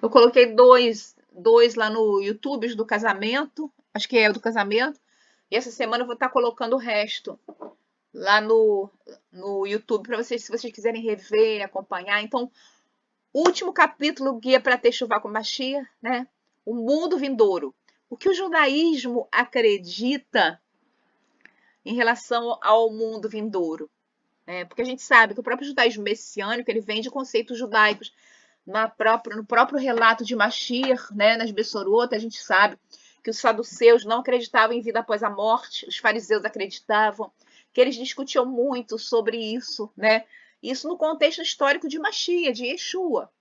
Eu coloquei dois lá no YouTube do casamento, acho que é o do casamento, e essa semana eu vou estar colocando o resto lá no YouTube para vocês, se vocês quiserem rever, acompanhar. Então, último capítulo, Guia para Techuvá com Mashiach, né? O mundo vindouro. O que o judaísmo acredita em relação ao mundo vindouro? Porque a gente sabe que o próprio judaísmo messiânico ele vem de conceitos judaicos. No próprio relato de Mashiach, né, nas Bessorot, a gente sabe que os saduceus não acreditavam em vida após a morte, os fariseus acreditavam, que eles discutiam muito sobre isso, né? Isso no contexto histórico de Mashiach, de Yeshua.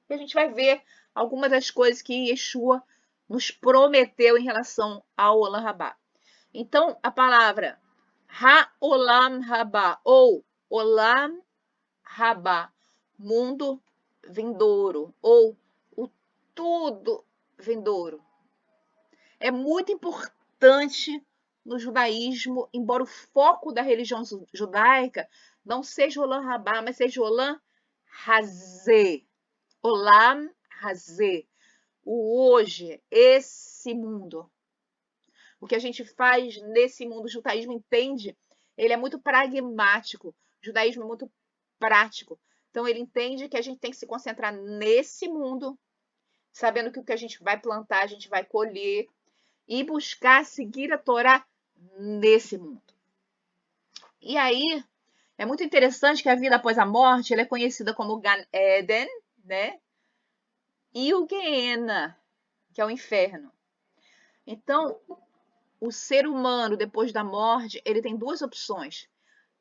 E a gente vai ver algumas das coisas que Yeshua nos prometeu em relação ao Olam Rabá. Então, a palavra Ha-Olam Rabá ou Olam Rabá, mundo vindouro, ou o tudo vindouro. É muito importante no judaísmo, embora o foco da religião judaica não seja o Olam Rabá, mas seja o Olam Hazé. Olam Hazé. O hoje, esse mundo. O que a gente faz nesse mundo, o judaísmo entende, ele é muito pragmático. O judaísmo é muito prático. Então, ele entende que a gente tem que se concentrar nesse mundo, sabendo que o que a gente vai plantar, a gente vai colher, e buscar seguir a Torá nesse mundo. E aí, é muito interessante que a vida após a morte ela é conhecida como Gan Eden, né? E o Gehenna, que é o inferno. Então, o ser humano, depois da morte, ele tem duas opções.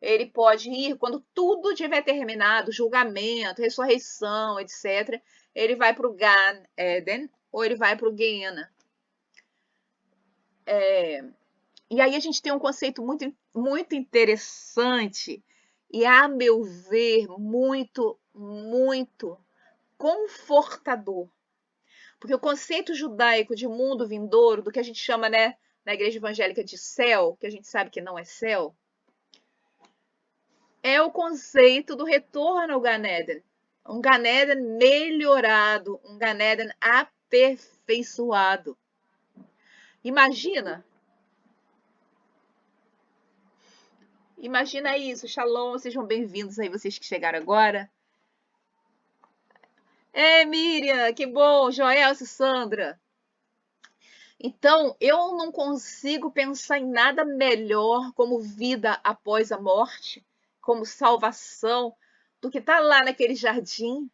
Ele pode ir, quando tudo tiver terminado, julgamento, ressurreição, etc., ele vai para o Gan Eden ou ele vai para o Gehenna. E aí a gente tem um conceito muito, muito interessante e, a meu ver, muito, muito confortador. Porque o conceito judaico de mundo vindouro, do que a gente chama, né, na igreja evangélica de céu, que a gente sabe que não é céu, é o conceito do retorno ao Gan Eden. Um Gan Eden melhorado, um Gan Eden aperfeiçoado. Imagina isso. Shalom, sejam bem-vindos aí, vocês que chegaram agora. Miriam, que bom, Joel, Sandra. Então, eu não consigo pensar em nada melhor como vida após a morte, como salvação, do que estar lá naquele jardim,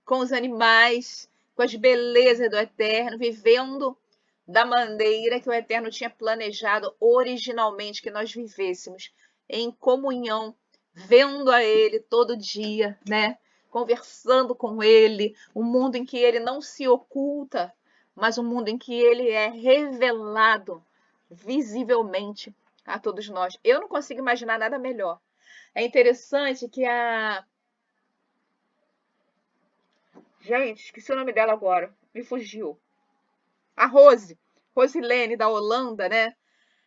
com os animais, com as belezas do Eterno, vivendo da maneira que o Eterno tinha planejado originalmente que nós vivêssemos, em comunhão, vendo a Ele todo dia, né? Conversando com Ele, um mundo em que Ele não se oculta, mas um mundo em que Ele é revelado visivelmente a todos nós. Eu não consigo imaginar nada melhor. É interessante que Gente, esqueci o nome dela agora. Me fugiu. A Rosilene, da Holanda, né?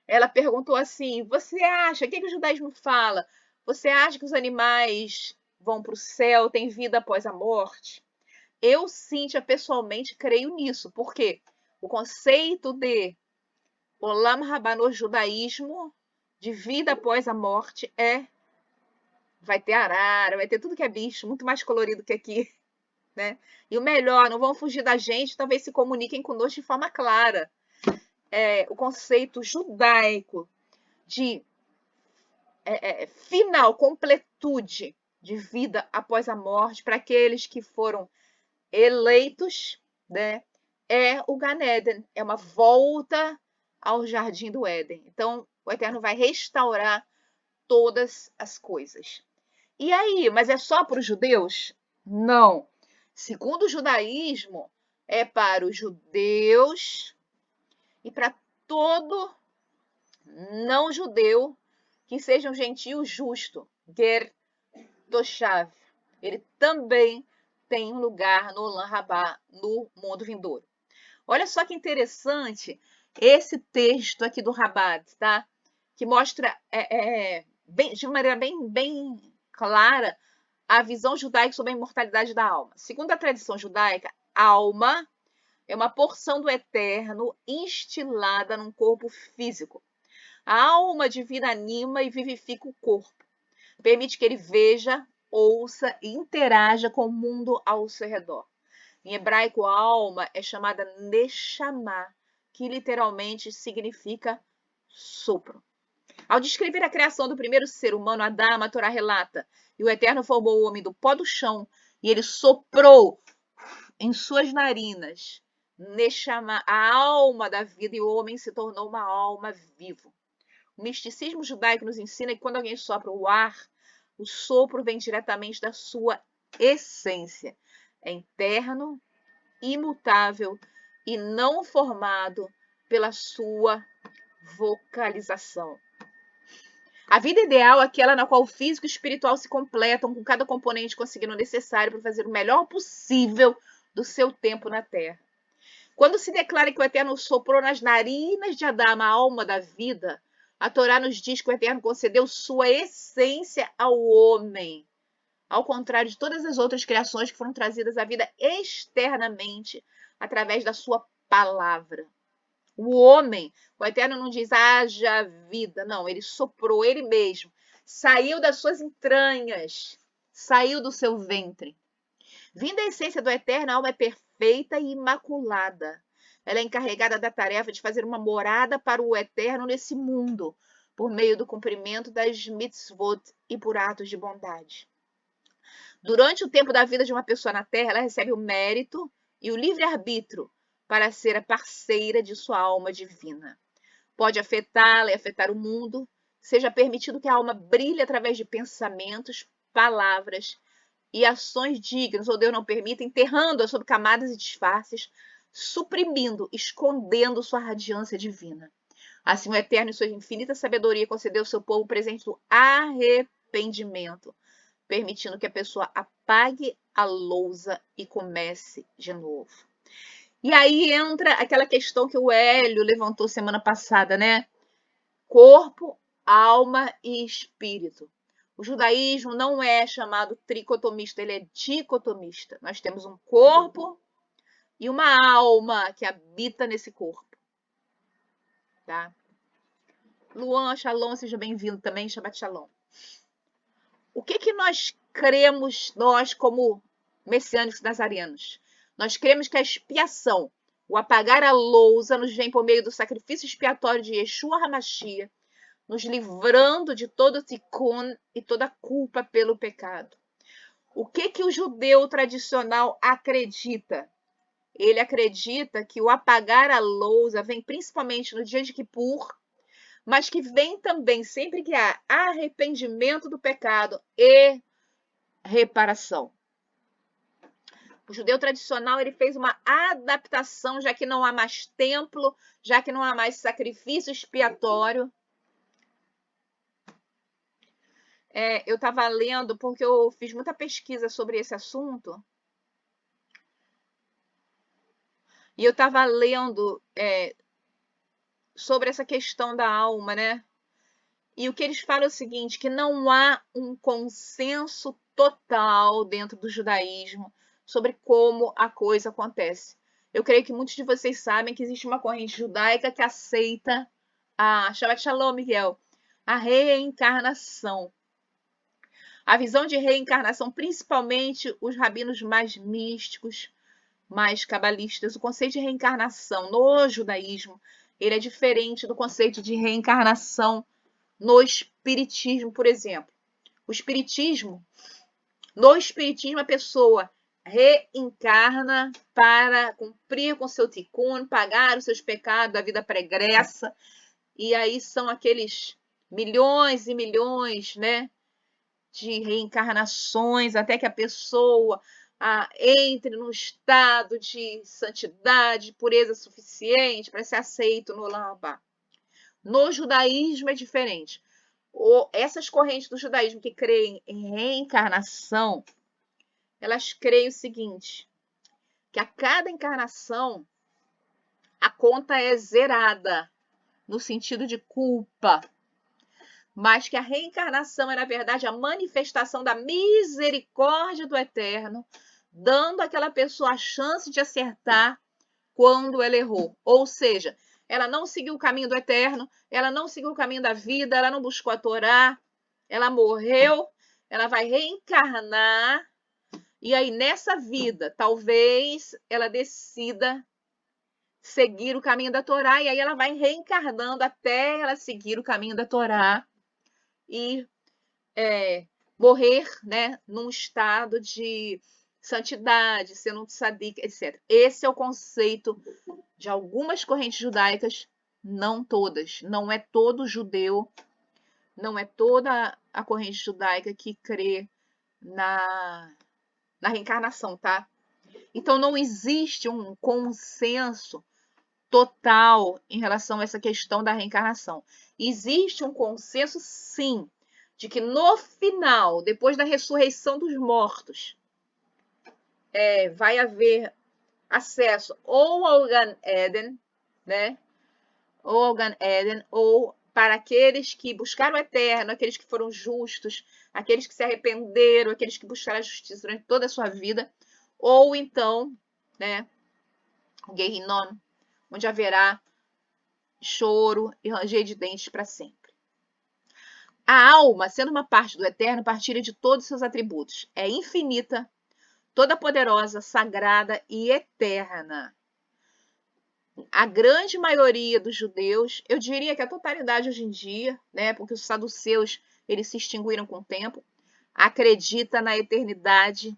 Ela perguntou assim: você acha, o que o judaísmo fala? Você acha que os animais vão para o céu, têm vida após a morte? Eu, Cíntia, pessoalmente creio nisso, porque o conceito de Olam Rabá no judaísmo, de vida após a morte, vai ter arara, vai ter tudo que é bicho, muito mais colorido que aqui. Né? E o melhor, não vão fugir da gente, talvez se comuniquem conosco de forma clara. O conceito judaico de final, completude de vida após a morte para aqueles que foram eleitos, né? É o Gan Eden, é uma volta ao Jardim do Éden. Então, o Eterno vai restaurar todas as coisas. E aí, mas é só para os judeus? Não. Segundo o judaísmo, é para os judeus e para todo não judeu que seja um gentio justo, ger toshav. Ele também tem um lugar no Olam Rabá, no mundo vindouro. Olha só que interessante esse texto aqui do Rabad, tá? Que mostra de maneira bem clara a visão judaica sobre a imortalidade da alma. Segundo a tradição judaica, alma é uma porção do eterno instilada num corpo físico. A alma divina anima e vivifica o corpo. Permite que ele veja, ouça e interaja com o mundo ao seu redor. Em hebraico, a alma é chamada Neshama, que literalmente significa sopro. Ao descrever a criação do primeiro ser humano, Adão, a Torá relata, e o Eterno formou o homem do pó do chão, e ele soprou em suas narinas, Neshama, a alma da vida, e o homem se tornou uma alma viva. O misticismo judaico nos ensina que quando alguém sopra o ar, o sopro vem diretamente da sua essência. É interno, imutável e não formado pela sua vocalização. A vida ideal é aquela na qual o físico e o espiritual se completam, com cada componente conseguindo o necessário para fazer o melhor possível do seu tempo na Terra. Quando se declara que o Eterno soprou nas narinas de Adão a alma da vida, a Torá nos diz que o Eterno concedeu sua essência ao homem, ao contrário de todas as outras criações que foram trazidas à vida externamente através da sua palavra. O homem, o Eterno não diz haja vida, não, ele soprou ele mesmo, saiu das suas entranhas, saiu do seu ventre. Vindo a essência do Eterno, a alma é perfeita e imaculada. Ela é encarregada da tarefa de fazer uma morada para o Eterno nesse mundo, por meio do cumprimento das mitzvot e por atos de bondade. Durante o tempo da vida de uma pessoa na Terra, ela recebe o mérito e o livre-arbítrio para ser a parceira de sua alma divina. Pode afetá-la e afetar o mundo. Seja permitido que a alma brilhe através de pensamentos, palavras e ações dignas, ou Deus não permita, enterrando-a sob camadas e disfarces, suprimindo, escondendo sua radiância divina. Assim, o Eterno, em sua infinita sabedoria, concedeu ao seu povo o presente do arrependimento, permitindo que a pessoa apague a lousa e comece de novo. E aí entra aquela questão que o Hélio levantou semana passada, né? Corpo, alma e espírito. O judaísmo não é chamado tricotomista, ele é dicotomista. Nós temos um corpo e uma alma que habita nesse corpo. Tá? Luan, Shalom, seja bem-vindo também, Shabbat Shalom. O que nós cremos, nós como messiânicos nazarianos? Nós cremos que a expiação, o apagar a lousa, nos vem por meio do sacrifício expiatório de Yeshua HaMashiach, nos livrando de todo tikkun e toda culpa pelo pecado. O que o judeu tradicional acredita? Ele acredita que o apagar a lousa vem principalmente no dia de Kippur, mas que vem também sempre que há arrependimento do pecado e reparação. O judeu tradicional ele fez uma adaptação, já que não há mais templo, já que não há mais sacrifício expiatório. Eu estava lendo, porque eu fiz muita pesquisa sobre esse assunto, e eu estava lendo sobre essa questão da alma, né? E o que eles falam é o seguinte, que não há um consenso total dentro do judaísmo sobre como a coisa acontece. Eu creio que muitos de vocês sabem que existe uma corrente judaica que aceita Shabbat Shalom, Miguel, a reencarnação. A visão de reencarnação, principalmente os rabinos mais místicos, mais cabalistas, o conceito de reencarnação no judaísmo, ele é diferente do conceito de reencarnação no espiritismo, por exemplo. No espiritismo, a pessoa reencarna para cumprir com seu tikkun, pagar os seus pecados da vida pregressa, e aí são aqueles milhões e milhões, né, de reencarnações, até que a pessoa entre num estado de santidade, pureza suficiente para ser aceito no Olam Abá. No judaísmo é diferente. Essas correntes do judaísmo que creem em reencarnação, elas creem o seguinte, que a cada encarnação a conta é zerada, no sentido de culpa, mas que a reencarnação é, na verdade, a manifestação da misericórdia do Eterno dando àquela pessoa a chance de acertar quando ela errou. Ou seja, ela não seguiu o caminho do eterno, ela não seguiu o caminho da vida, ela não buscou a Torá, ela morreu, ela vai reencarnar, e aí nessa vida, talvez ela decida seguir o caminho da Torá, e aí ela vai reencarnando até ela seguir o caminho da Torá e morrer, né, num estado de santidade, sendo um tzadik, etc. Esse é o conceito de algumas correntes judaicas, não todas. Não é todo judeu, não é toda a corrente judaica que crê na reencarnação, tá? Então não existe um consenso total em relação a essa questão da reencarnação. Existe um consenso, sim, de que no final, depois da ressurreição dos mortos, vai haver acesso ou ao Gan Eden, né? Ou ao Gan Eden, ou para aqueles que buscaram o eterno, aqueles que foram justos, aqueles que se arrependeram, aqueles que buscaram a justiça durante toda a sua vida, ou então, né, o Gehinnom, onde haverá choro e ranger de dentes para sempre. A alma, sendo uma parte do eterno, partilha de todos os seus atributos. É infinita, toda poderosa, sagrada e eterna. A grande maioria dos judeus, eu diria que a totalidade hoje em dia, né, porque os saduceus eles se extinguiram com o tempo, acredita na eternidade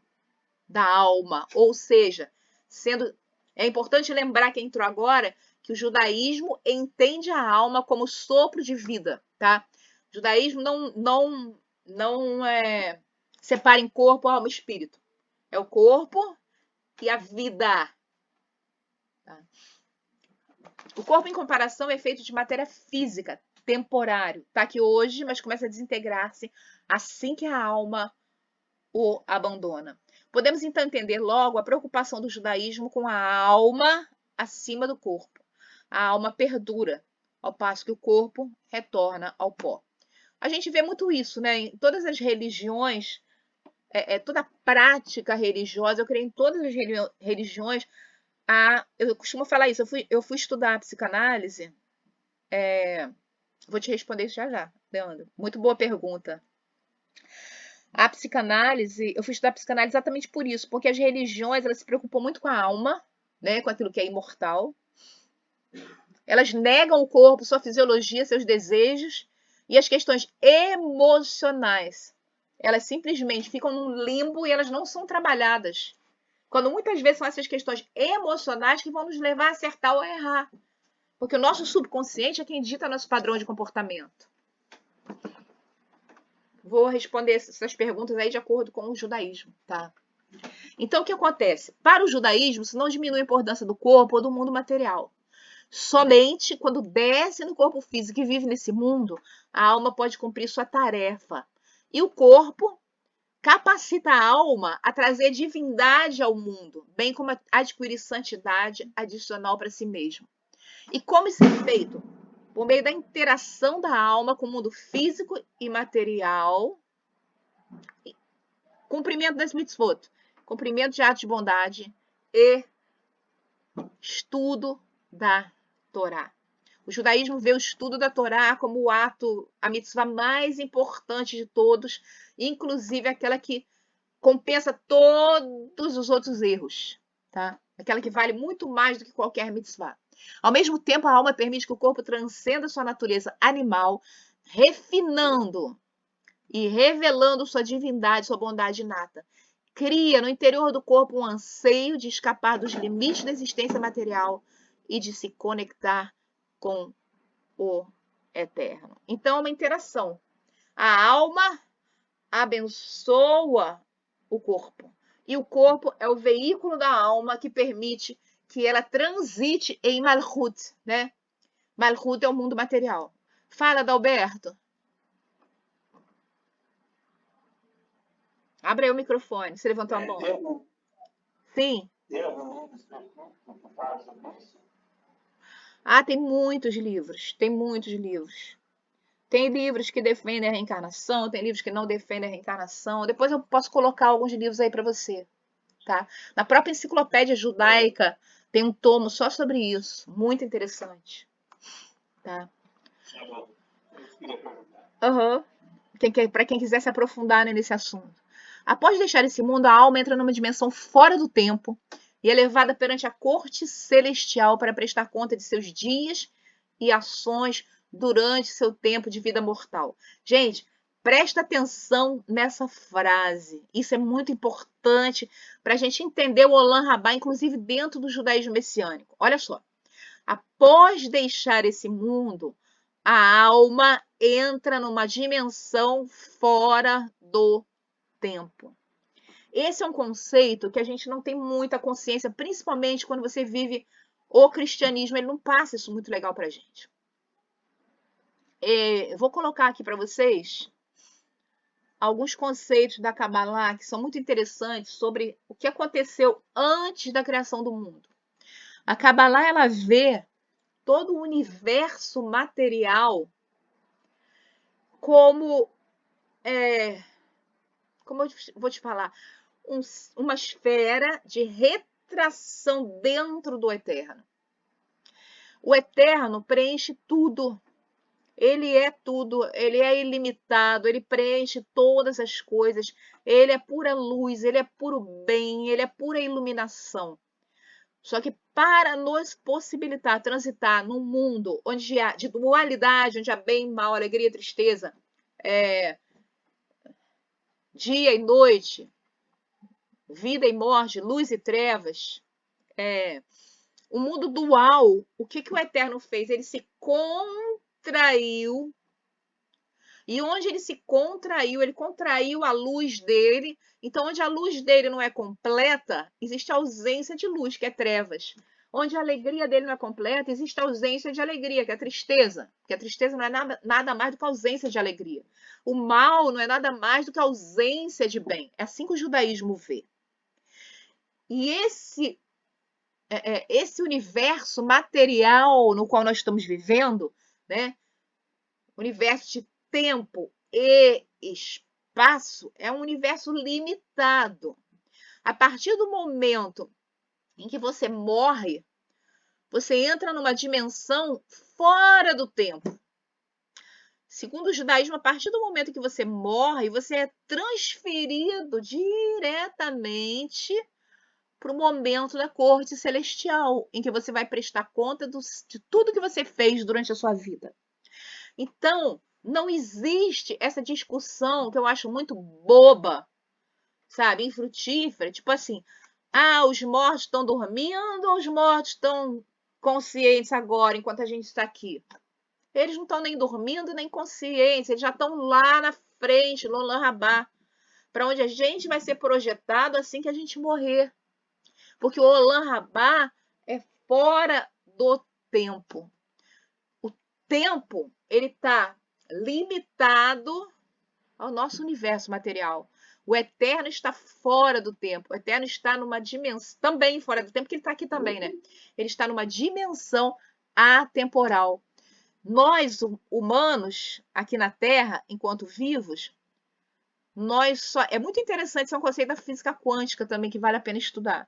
da alma, ou seja, é importante lembrar quem entrou agora que o judaísmo entende a alma como sopro de vida, tá? O judaísmo não separa em corpo, alma e espírito. É o corpo e a vida. Tá? O corpo, em comparação, é feito de matéria física, temporário. Tá aqui hoje, mas começa a desintegrar-se assim que a alma o abandona. Podemos então entender logo a preocupação do judaísmo com a alma acima do corpo. A alma perdura, ao passo que o corpo retorna ao pó. A gente vê muito isso, né? Em todas as religiões, toda a prática religiosa, eu creio em todas as religiões. Eu costumo falar isso, eu fui estudar psicanálise. Vou te responder isso já, Leandro. Muito boa pergunta. A psicanálise, eu fui estudar psicanálise exatamente por isso, porque as religiões, elas se preocupam muito com a alma, né, com aquilo que é imortal. Elas negam o corpo, sua fisiologia, seus desejos e as questões emocionais. Elas simplesmente ficam num limbo e elas não são trabalhadas. Quando muitas vezes são essas questões emocionais que vão nos levar a acertar ou a errar. Porque o nosso subconsciente é quem dita nosso padrão de comportamento. Vou responder essas perguntas aí de acordo com o judaísmo, tá? Então, o que acontece? Para o judaísmo, isso não diminui a importância do corpo ou do mundo material. Somente quando desce no corpo físico e vive nesse mundo, a alma pode cumprir sua tarefa. E o corpo capacita a alma a trazer divindade ao mundo, bem como adquirir santidade adicional para si mesmo. E como isso é feito? Por meio da interação da alma com o mundo físico e material, cumprimento das mitzvot, cumprimento de atos de bondade e estudo da Torá. O judaísmo vê o estudo da Torá como o ato, a mitzvah mais importante de todos, inclusive aquela que compensa todos os outros erros, tá? Aquela que vale muito mais do que qualquer mitzvah. Ao mesmo tempo, a alma permite que o corpo transcenda sua natureza animal, refinando e revelando sua divindade, sua bondade inata. Cria no interior do corpo um anseio de escapar dos limites da existência material e de se conectar com o eterno. Então, é uma interação. A alma abençoa o corpo. E o corpo é o veículo da alma que permite que ela transite em Malchut, né? Malchut é o mundo material. Fala, Adalberto. Abre aí o microfone. Você levantou a mão. Sim. Tem muitos livros. Tem muitos livros. Tem livros que defendem a reencarnação, tem livros que não defendem a reencarnação. Depois eu posso colocar alguns livros aí para você. tá? Na própria enciclopédia judaica tem um tomo só sobre isso, muito interessante, tá? Uhum. Para quem quiser se aprofundar, né, nesse assunto. Após deixar esse mundo, a alma entra numa dimensão fora do tempo e é levada perante a corte celestial para prestar conta de seus dias e ações durante seu tempo de vida mortal. Gente, presta atenção nessa frase. Isso é muito importante para a gente entender o Olam Rabá, inclusive dentro do judaísmo messiânico. Olha só. Após deixar esse mundo, a alma entra numa dimensão fora do tempo. Esse é um conceito que a gente não tem muita consciência, principalmente quando você vive o cristianismo, ele não passa isso muito legal para a gente. Eu vou colocar aqui para vocês alguns conceitos da Kabbalah que são muito interessantes sobre o que aconteceu antes da criação do mundo. A Kabbalah, ela vê todo o universo material como eu vou te falar, uma esfera de retração dentro do eterno. O eterno preenche tudo. Ele é tudo, ele é ilimitado, ele preenche todas as coisas, ele é pura luz, ele é puro bem, ele é pura iluminação. Só que para nos possibilitar transitar num mundo onde há de dualidade, onde há bem, mal, alegria, tristeza, dia e noite, vida e morte, luz e trevas, o mundo dual, o que o Eterno fez? Ele se contraiu. E onde ele se contraiu, ele contraiu a luz dele. Então, onde a luz dele não é completa, existe ausência de luz, que é trevas. Onde a alegria dele não é completa, existe ausência de alegria, que é tristeza. Porque a tristeza não é nada mais do que ausência de alegria. O mal não é nada mais do que ausência de bem. É assim que o judaísmo vê. E esse universo material no qual nós estamos vivendo, né? Universo de tempo e espaço, é um universo limitado. A partir do momento em que você morre, você entra numa dimensão fora do tempo. Segundo o judaísmo, a partir do momento que você morre, você é transferido diretamente para o momento da corte celestial, em que você vai prestar conta de tudo que você fez durante a sua vida. Então, não existe essa discussão que eu acho muito boba, sabe, infrutífera, tipo assim, os mortos estão dormindo ou os mortos estão conscientes agora, enquanto a gente está aqui? Eles não estão nem dormindo, nem conscientes, eles já estão lá na frente, no Olam Rabá, para onde a gente vai ser projetado assim que a gente morrer. Porque o Olam Rabá é fora do tempo. O tempo, ele está limitado ao nosso universo material. O eterno está fora do tempo. O eterno está numa dimensão, também fora do tempo, porque ele está aqui também, né? Ele está numa dimensão atemporal. Nós, humanos, aqui na Terra, enquanto vivos, é muito interessante, isso é um conceito da física quântica também, que vale a pena estudar.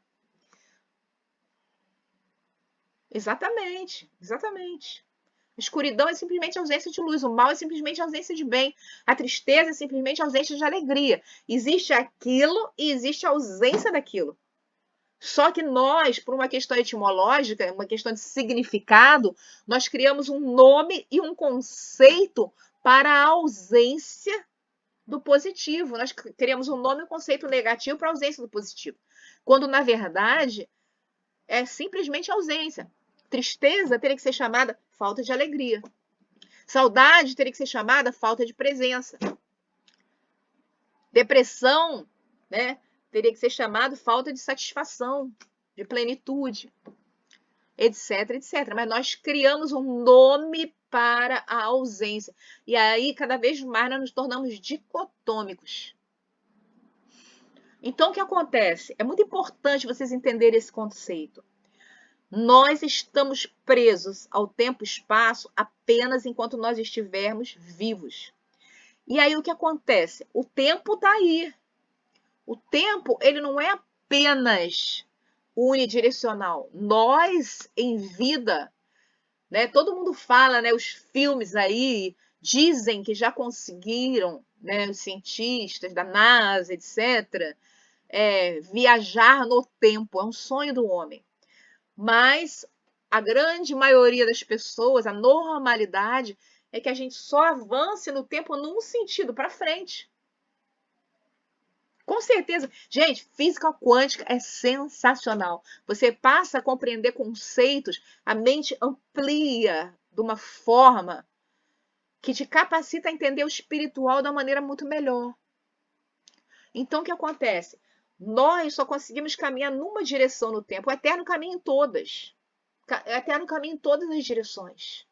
Exatamente, exatamente. A escuridão é simplesmente ausência de luz, o mal é simplesmente ausência de bem, a tristeza é simplesmente ausência de alegria. Existe aquilo e existe a ausência daquilo. Só que nós, por uma questão etimológica, uma questão de significado, nós criamos um nome e um conceito para a ausência do positivo. Nós criamos um nome e um conceito negativo para a ausência do positivo. Quando, na verdade, é simplesmente ausência. Tristeza teria que ser chamada falta de alegria. Saudade teria que ser chamada falta de presença. Depressão, né, teria que ser chamado falta de satisfação, de plenitude, etc, etc. Mas nós criamos um nome para a ausência. E aí, cada vez mais, nós nos tornamos dicotômicos. Então, o que acontece? É muito importante vocês entenderem esse conceito. Nós estamos presos ao tempo e espaço apenas enquanto nós estivermos vivos. E aí o que acontece? O tempo está aí. O tempo, ele não é apenas unidirecional. Nós, em vida, né? Todo mundo fala, né? Os filmes aí dizem que já conseguiram, né? Os cientistas da NASA, etc., viajar no tempo. É um sonho do homem. Mas a grande maioria das pessoas, a normalidade, é que a gente só avance no tempo num sentido, para frente. Com certeza. Gente, física quântica é sensacional. Você passa a compreender conceitos, a mente amplia de uma forma que te capacita a entender o espiritual de uma maneira muito melhor. Então, o que acontece? Nós só conseguimos caminhar numa direção no tempo. O eterno caminha em todas. O eterno caminha em todas as direções.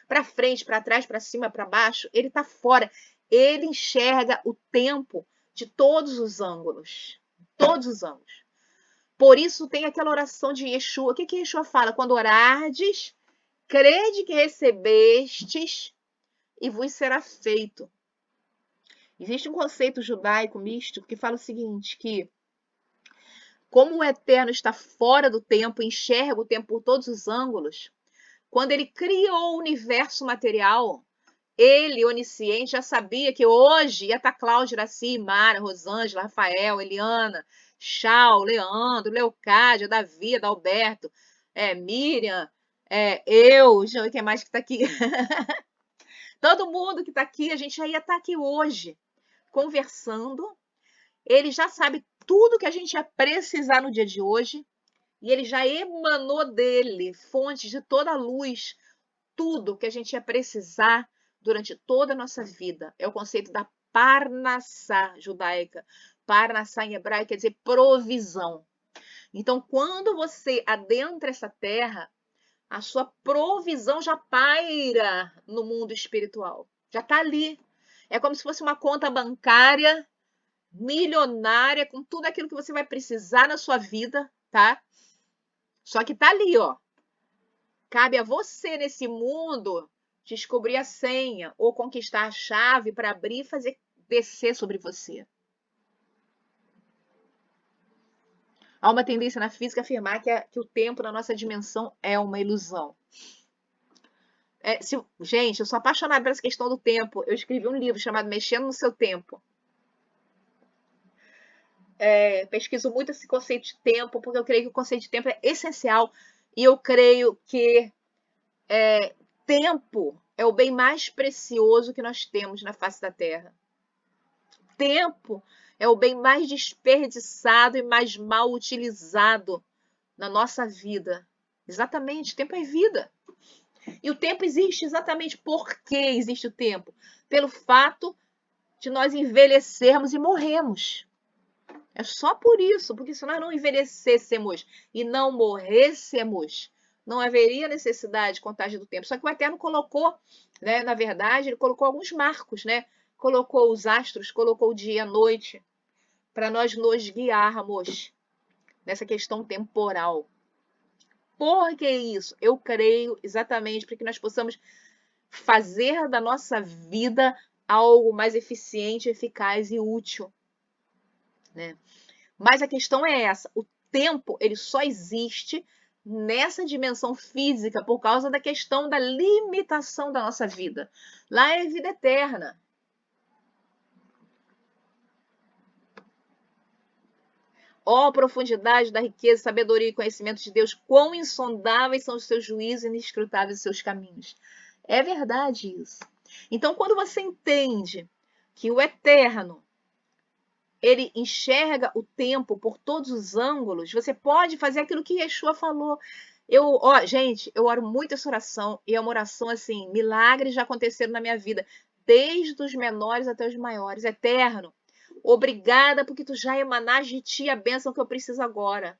Para frente, para trás, para cima, para baixo, ele está fora. Ele enxerga o tempo de todos os ângulos. Todos os ângulos. Por isso tem aquela oração de Yeshua. O que Yeshua fala? Quando orardes, crede que recebestes e vos será feito. Existe um conceito judaico místico que fala o seguinte, que como o eterno está fora do tempo, enxerga o tempo por todos os ângulos, quando ele criou o universo material, ele, onisciente, já sabia que hoje ia estar Cláudia, Iraci, Mara, Rosângela, Rafael, Eliana, Chau, Leandro, Leocádia, Davi, Adalberto, Miriam, eu, deixa eu ver quem mais que está aqui. Todo mundo que está aqui, a gente já ia estar aqui hoje, conversando. Ele já sabe tudo que a gente ia precisar no dia de hoje. E ele já emanou dele, fontes de toda a luz, tudo que a gente ia precisar durante toda a nossa vida. É o conceito da Parnassá judaica. Parnassá em hebraico quer dizer provisão. Então, quando você adentra essa terra, a sua provisão já paira no mundo espiritual. Já está ali. É como se fosse uma conta bancária milionária com tudo aquilo que você vai precisar na sua vida, tá? Só que tá ali, ó. Cabe a você nesse mundo descobrir a senha ou conquistar a chave para abrir e fazer descer sobre você. Há uma tendência na física a afirmar que o tempo na nossa dimensão é uma ilusão. Gente, eu sou apaixonada por essa questão do tempo. Eu escrevi um livro chamado Mexendo no Seu Tempo. Pesquiso muito esse conceito de tempo, porque eu creio que o conceito de tempo é essencial. E eu creio que tempo é o bem mais precioso que nós temos na face da Terra. Tempo é o bem mais desperdiçado e mais mal utilizado na nossa vida. Exatamente, tempo é vida. E o tempo existe exatamente por que existe o tempo? Pelo fato de nós envelhecermos e morrermos. É só por isso, porque se nós não envelhecêssemos e não morrêssemos, não haveria necessidade de contagem do tempo. Só que o Eterno colocou, né, na verdade, ele colocou alguns marcos, né? Colocou os astros, colocou o dia e a noite, para nós nos guiarmos nessa questão temporal. Por que isso? Eu creio exatamente para que nós possamos fazer da nossa vida algo mais eficiente, eficaz e útil, né? Mas a questão é essa, o tempo ele só existe nessa dimensão física por causa da questão da limitação da nossa vida. Lá é vida eterna. Ó, profundidade da riqueza, sabedoria e conhecimento de Deus, quão insondáveis são os seus juízos e inescrutáveis os seus caminhos. É verdade isso. Então, quando você entende que o eterno ele enxerga o tempo por todos os ângulos, você pode fazer aquilo que Yeshua falou. Gente, eu oro muito essa oração, e é uma oração assim, milagres já aconteceram na minha vida, desde os menores até os maiores. Eterno, obrigada porque tu já emanaste de ti a bênção que eu preciso agora.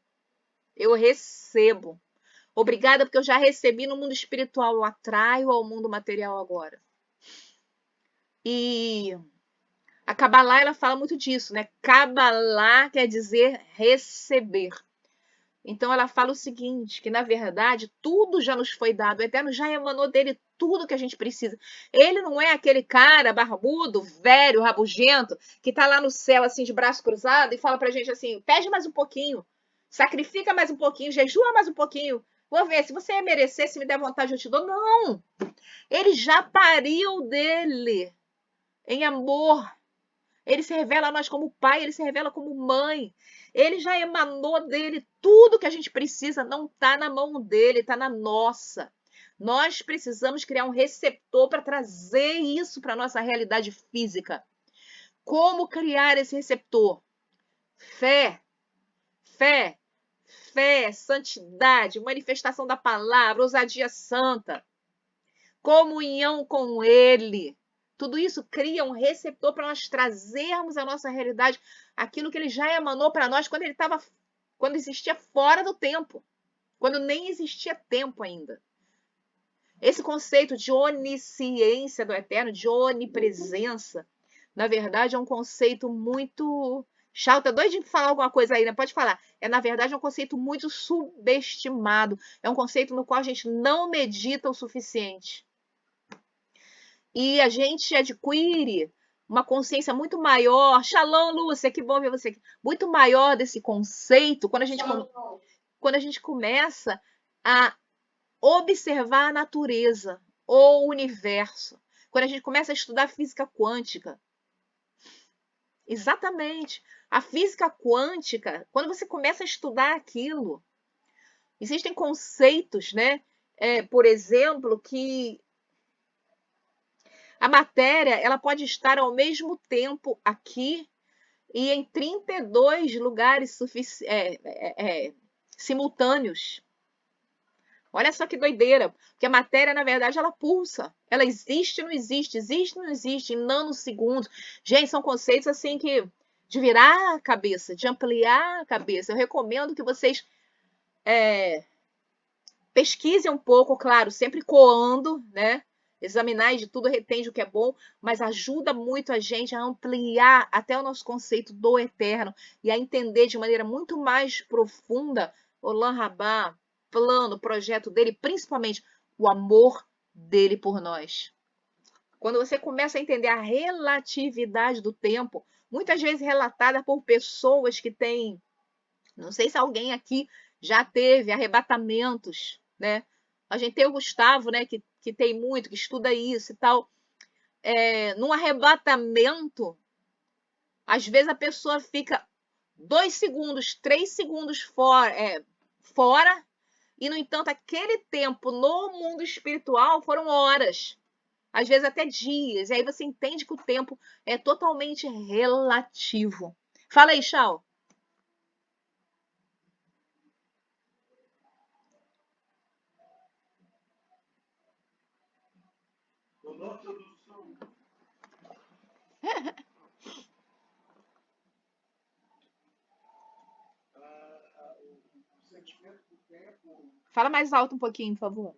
Eu recebo. Obrigada porque eu já recebi no mundo espiritual, eu atraio ao mundo material agora. E a Kabbalah, ela fala muito disso, né? Kabbalah quer dizer receber. Então ela fala o seguinte, que na verdade tudo já nos foi dado, o Eterno já emanou dele tudo que a gente precisa. Ele não é aquele cara barbudo, velho, rabugento, que tá lá no céu assim de braço cruzado e fala pra gente assim, pede mais um pouquinho, sacrifica mais um pouquinho, jejua mais um pouquinho, vou ver, se você merecer, se me der vontade eu te dou. Não! Ele já pariu dele em amor. Ele se revela a nós como pai, ele se revela como mãe. Ele já emanou dele tudo que a gente precisa, não está na mão dele, está na nossa. Nós precisamos criar um receptor para trazer isso para a nossa realidade física. Como criar esse receptor? Fé, fé, fé, santidade, manifestação da palavra, ousadia santa, comunhão com ele. Tudo isso cria um receptor para nós trazermos à nossa realidade aquilo que ele já emanou para nós quando existia fora do tempo, quando nem existia tempo ainda. Esse conceito de onisciência do Eterno, de onipresença, na verdade é um conceito muito... Chau, tá doido de falar alguma coisa aí, né? Pode falar. Na verdade, é um conceito muito subestimado. É um conceito no qual a gente não medita o suficiente. E a gente adquire uma consciência muito maior. Shalom, Lúcia, que bom ver você aqui. Muito maior desse conceito quando a gente começa a observar a natureza, o universo. Quando a gente começa a estudar física quântica. Exatamente. A física quântica, quando você começa a estudar aquilo, existem conceitos, né? Por exemplo, que a matéria ela pode estar ao mesmo tempo aqui e em 32 lugares simultâneos. Olha só que doideira, porque a matéria, na verdade, ela pulsa. Ela existe ou não existe, existe ou não existe, em nanosegundos. Gente, são conceitos assim que de virar a cabeça, de ampliar a cabeça. Eu recomendo que vocês pesquisem um pouco, claro, sempre coando, né? Examinar de tudo, retende o que é bom, mas ajuda muito a gente a ampliar até o nosso conceito do eterno e a entender de maneira muito mais profunda o Olam Rabá, plano, projeto dele, principalmente o amor dele por nós. Quando você começa a entender a relatividade do tempo, muitas vezes relatada por pessoas que têm, não sei se alguém aqui já teve arrebatamentos, né? A gente tem o Gustavo, né, que tem muito, que estuda isso e tal. Num arrebatamento, às vezes a pessoa fica 2 segundos, 3 segundos fora, e, no entanto, aquele tempo no mundo espiritual foram horas, às vezes até dias. E aí você entende que o tempo é totalmente relativo. Fala aí, Chau. Fala mais alto um pouquinho, por favor.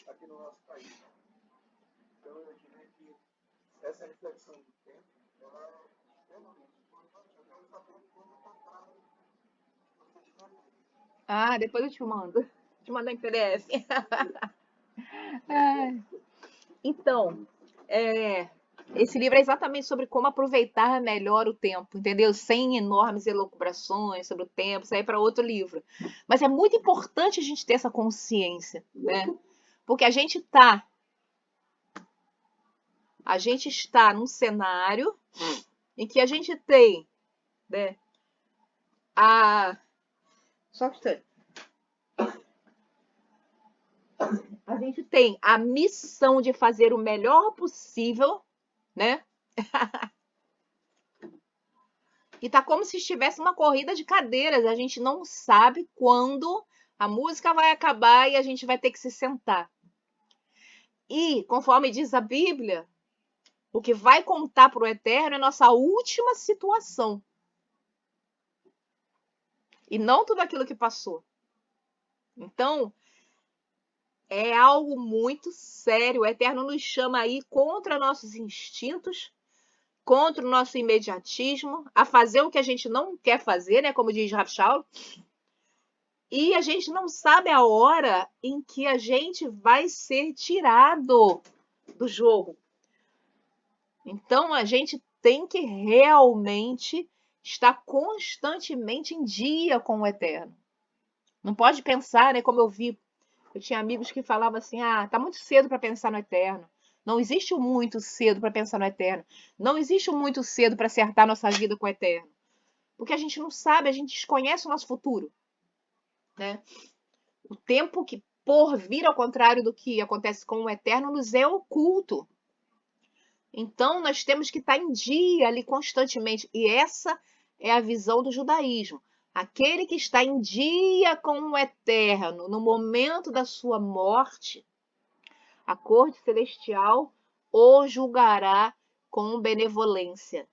Aqui no nosso país. Então, eu diria que essa reflexão do tempo, ela é extremamente importante. Eu quero saber como encontrar Ah, depois eu te mando. Te mando em PDF. Então, esse livro é exatamente sobre como aproveitar melhor o tempo, entendeu? Sem enormes elucubrações sobre o tempo, isso aí é para outro livro. Mas é muito importante a gente ter essa consciência, né? Porque a gente está num cenário em que a gente tem, né, Só que a gente tem a missão de fazer o melhor possível, né? E tá como se estivesse uma corrida de cadeiras. A gente não sabe quando a música vai acabar e a gente vai ter que se sentar. E, conforme diz a Bíblia, o que vai contar para o eterno é a nossa última situação. E não tudo aquilo que passou. Então, é algo muito sério. O eterno nos chama aí contra nossos instintos, contra o nosso imediatismo, a fazer o que a gente não quer fazer, né? Como diz Rav Shaul. E a gente não sabe a hora em que a gente vai ser tirado do jogo. Então a gente tem que realmente estar constantemente em dia com o eterno. Não pode pensar, né? Como eu tinha amigos que falavam assim: tá muito cedo para pensar no eterno. Não existe o muito cedo para pensar no eterno. Não existe o muito cedo para acertar nossa vida com o eterno. Porque a gente não sabe, a gente desconhece o nosso futuro, né? O tempo que por vir ao contrário do que acontece com o eterno nos é oculto. Então nós temos que estar em dia ali constantemente. E essa é a visão do judaísmo. Aquele que está em dia com o eterno no momento da sua morte, a corte celestial o julgará com benevolência.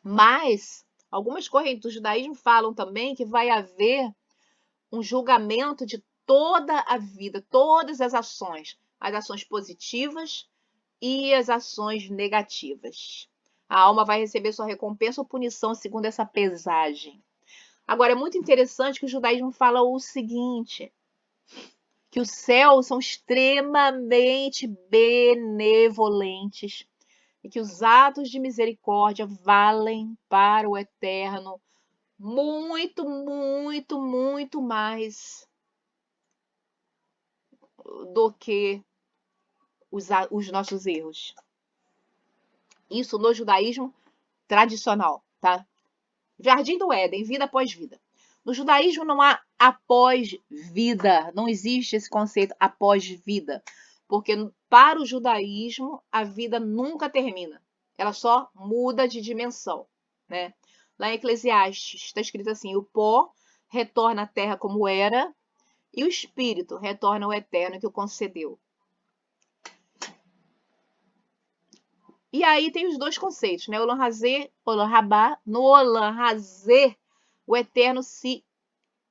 Mas algumas correntes do judaísmo falam também que vai haver um julgamento de toda a vida, todas as ações positivas e as ações negativas. A alma vai receber sua recompensa ou punição segundo essa pesagem. Agora, é muito interessante que o judaísmo fala o seguinte, que os céus são extremamente benevolentes e que os atos de misericórdia valem para o eterno muito, muito, muito mais do que os nossos erros. Isso no judaísmo tradicional, tá? Jardim do Éden, vida após vida. No judaísmo não há após vida, não existe esse conceito após vida, porque para o judaísmo a vida nunca termina, ela só muda de dimensão, né? Lá em Eclesiastes está escrito assim: o pó retorna à terra como era e o espírito retorna ao eterno que o concedeu. E aí tem os dois conceitos, né? Olam Hazé, Olam Rabá. No Olam Hazé, o eterno se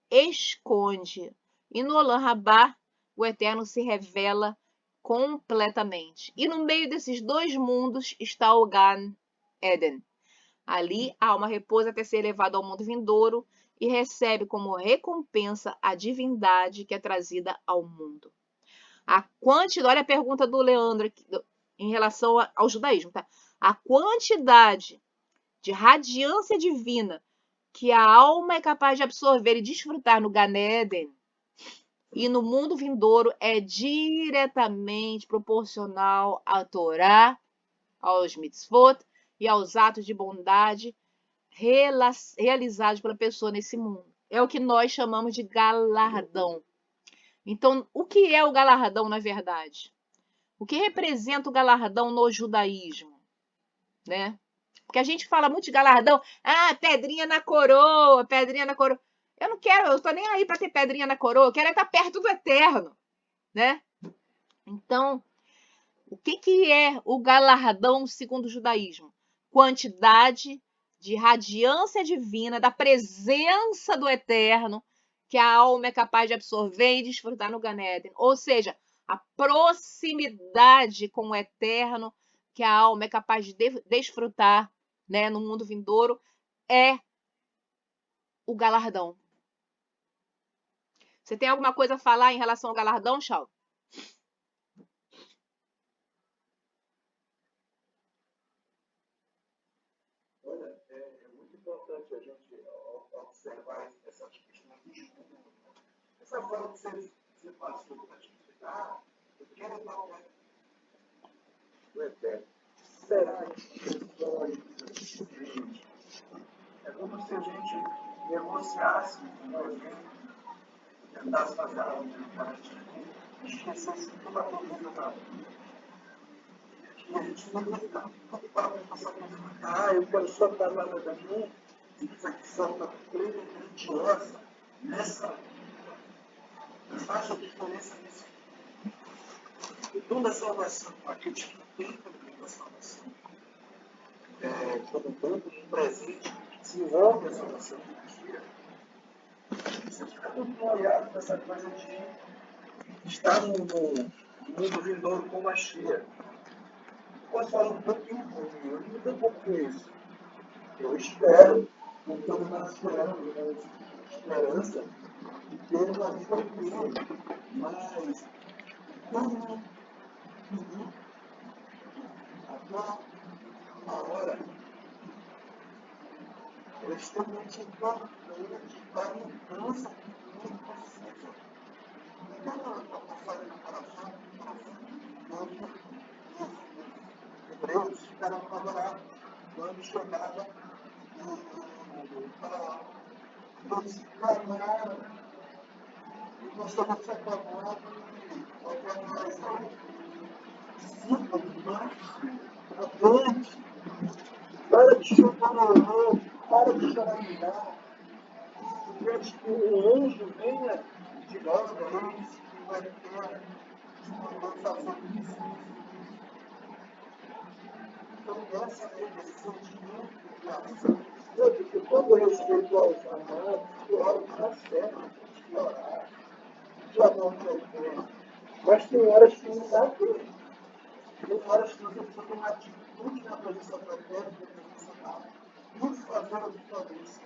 esconde. E no Olam Rabá, o eterno se revela completamente. E no meio desses dois mundos está o Gan Eden. Ali a alma repousa até ser levada ao mundo vindouro e recebe como recompensa a divindade que é trazida ao mundo. Olha a pergunta do Leandro em relação ao judaísmo, tá? A quantidade de radiância divina que a alma é capaz de absorver e desfrutar no Gan Eden e no mundo vindouro é diretamente proporcional à Torá, aos mitzvot e aos atos de bondade realizados pela pessoa nesse mundo. É o que nós chamamos de galardão. Então, o que é o galardão, na verdade? O que representa o galardão no judaísmo, né? Porque a gente fala muito de galardão, pedrinha na coroa, pedrinha na coroa. Eu não quero, eu tô nem aí para ter pedrinha na coroa, eu quero estar perto do eterno, né? Então, o que é o galardão segundo o judaísmo? Quantidade de radiância divina, da presença do eterno, que a alma é capaz de absorver e desfrutar no Gan Eden. Ou seja, a proximidade com o eterno que a alma é capaz de desfrutar, né, no mundo vindouro é o galardão. Você tem alguma coisa a falar em relação ao galardão, Chau? Olha, é muito importante a gente observar essa questão de essa forma que você passou para a gente. Eu quero estar o eterno. Será que é só isso? É como se iniciasse um evento, tentasse fazer algo diferente, esquecesse toda a corrida da vida. E a gente não ia ficar preocupado com essa coisa. Eu quero só falar da minha forma plena, grandiosa, nessa vida. Mas faz a diferença nisso. O dom da salvação, aqueles que têm também da salvação, como dom, como um presente, que desenvolve a salvação do dia, você fica muito molhado com essa coisa de estar no mundo vindouro com Machia. Posso falar um pouquinho comigo, eu lido um pouco com isso. Eu espero, com toda uma esperança, de ter uma vida plena, mas como até uma hora, eu estou muito importante para a mudança que eu preciso. Então, eu estou passando no coração, Hebreus ficaram favoráveis quando chegava para eles clamaram e nós estamos reclamando e organização ciclo de março, avante, para de chorar, para de chorar, antes que o anjo venha de nós, eles que vai ter, mandou fazer isso. Então, essa é esse sentimento de ação. Porque todo respeito aos amados, eu oro para a fé, de orar, de amor que eu tenho. Mas tem horas que não dá tempo. Tem horas que você precisa ter uma atitude na presença fraterna, na presença da isso fazer a diferença.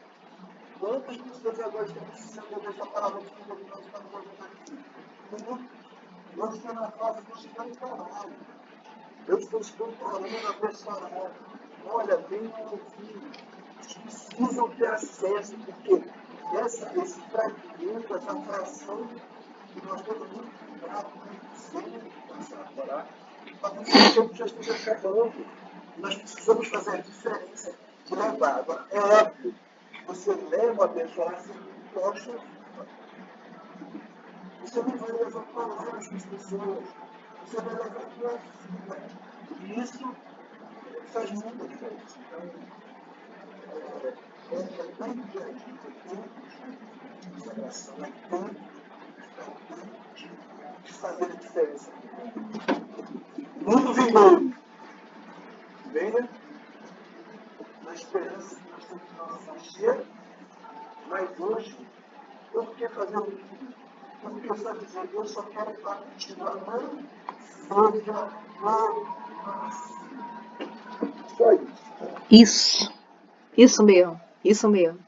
Quantas pessoas agora estão precisando dessa palavra de que nós estamos fazendo aqui? Eu estou na fase do escancarado. Eu estou escancarando a pessoa. Olha, venham ouvir. Precisam ter acesso, porque esse fragmento, essa fração que nós temos muito cuidado, muito sempre começar a falar, mas o tempo já esteja acabando. Nós precisamos fazer a diferença de levar. Agora, é óbvio, você leva a pessoa a ser poxa, você não vai levar palavras para as pessoas, você vai levar a sua vida. E isso faz muita diferença. Então, é tão grande, essa oração é tão de fazer a diferença. Mundo vindouro, venha na esperança que nós temos na nossa cheia, mas hoje, eu não quero fazer o que eu não quero só dizer, eu só quero estar contigo amando, seja só isso. Isso mesmo, isso mesmo.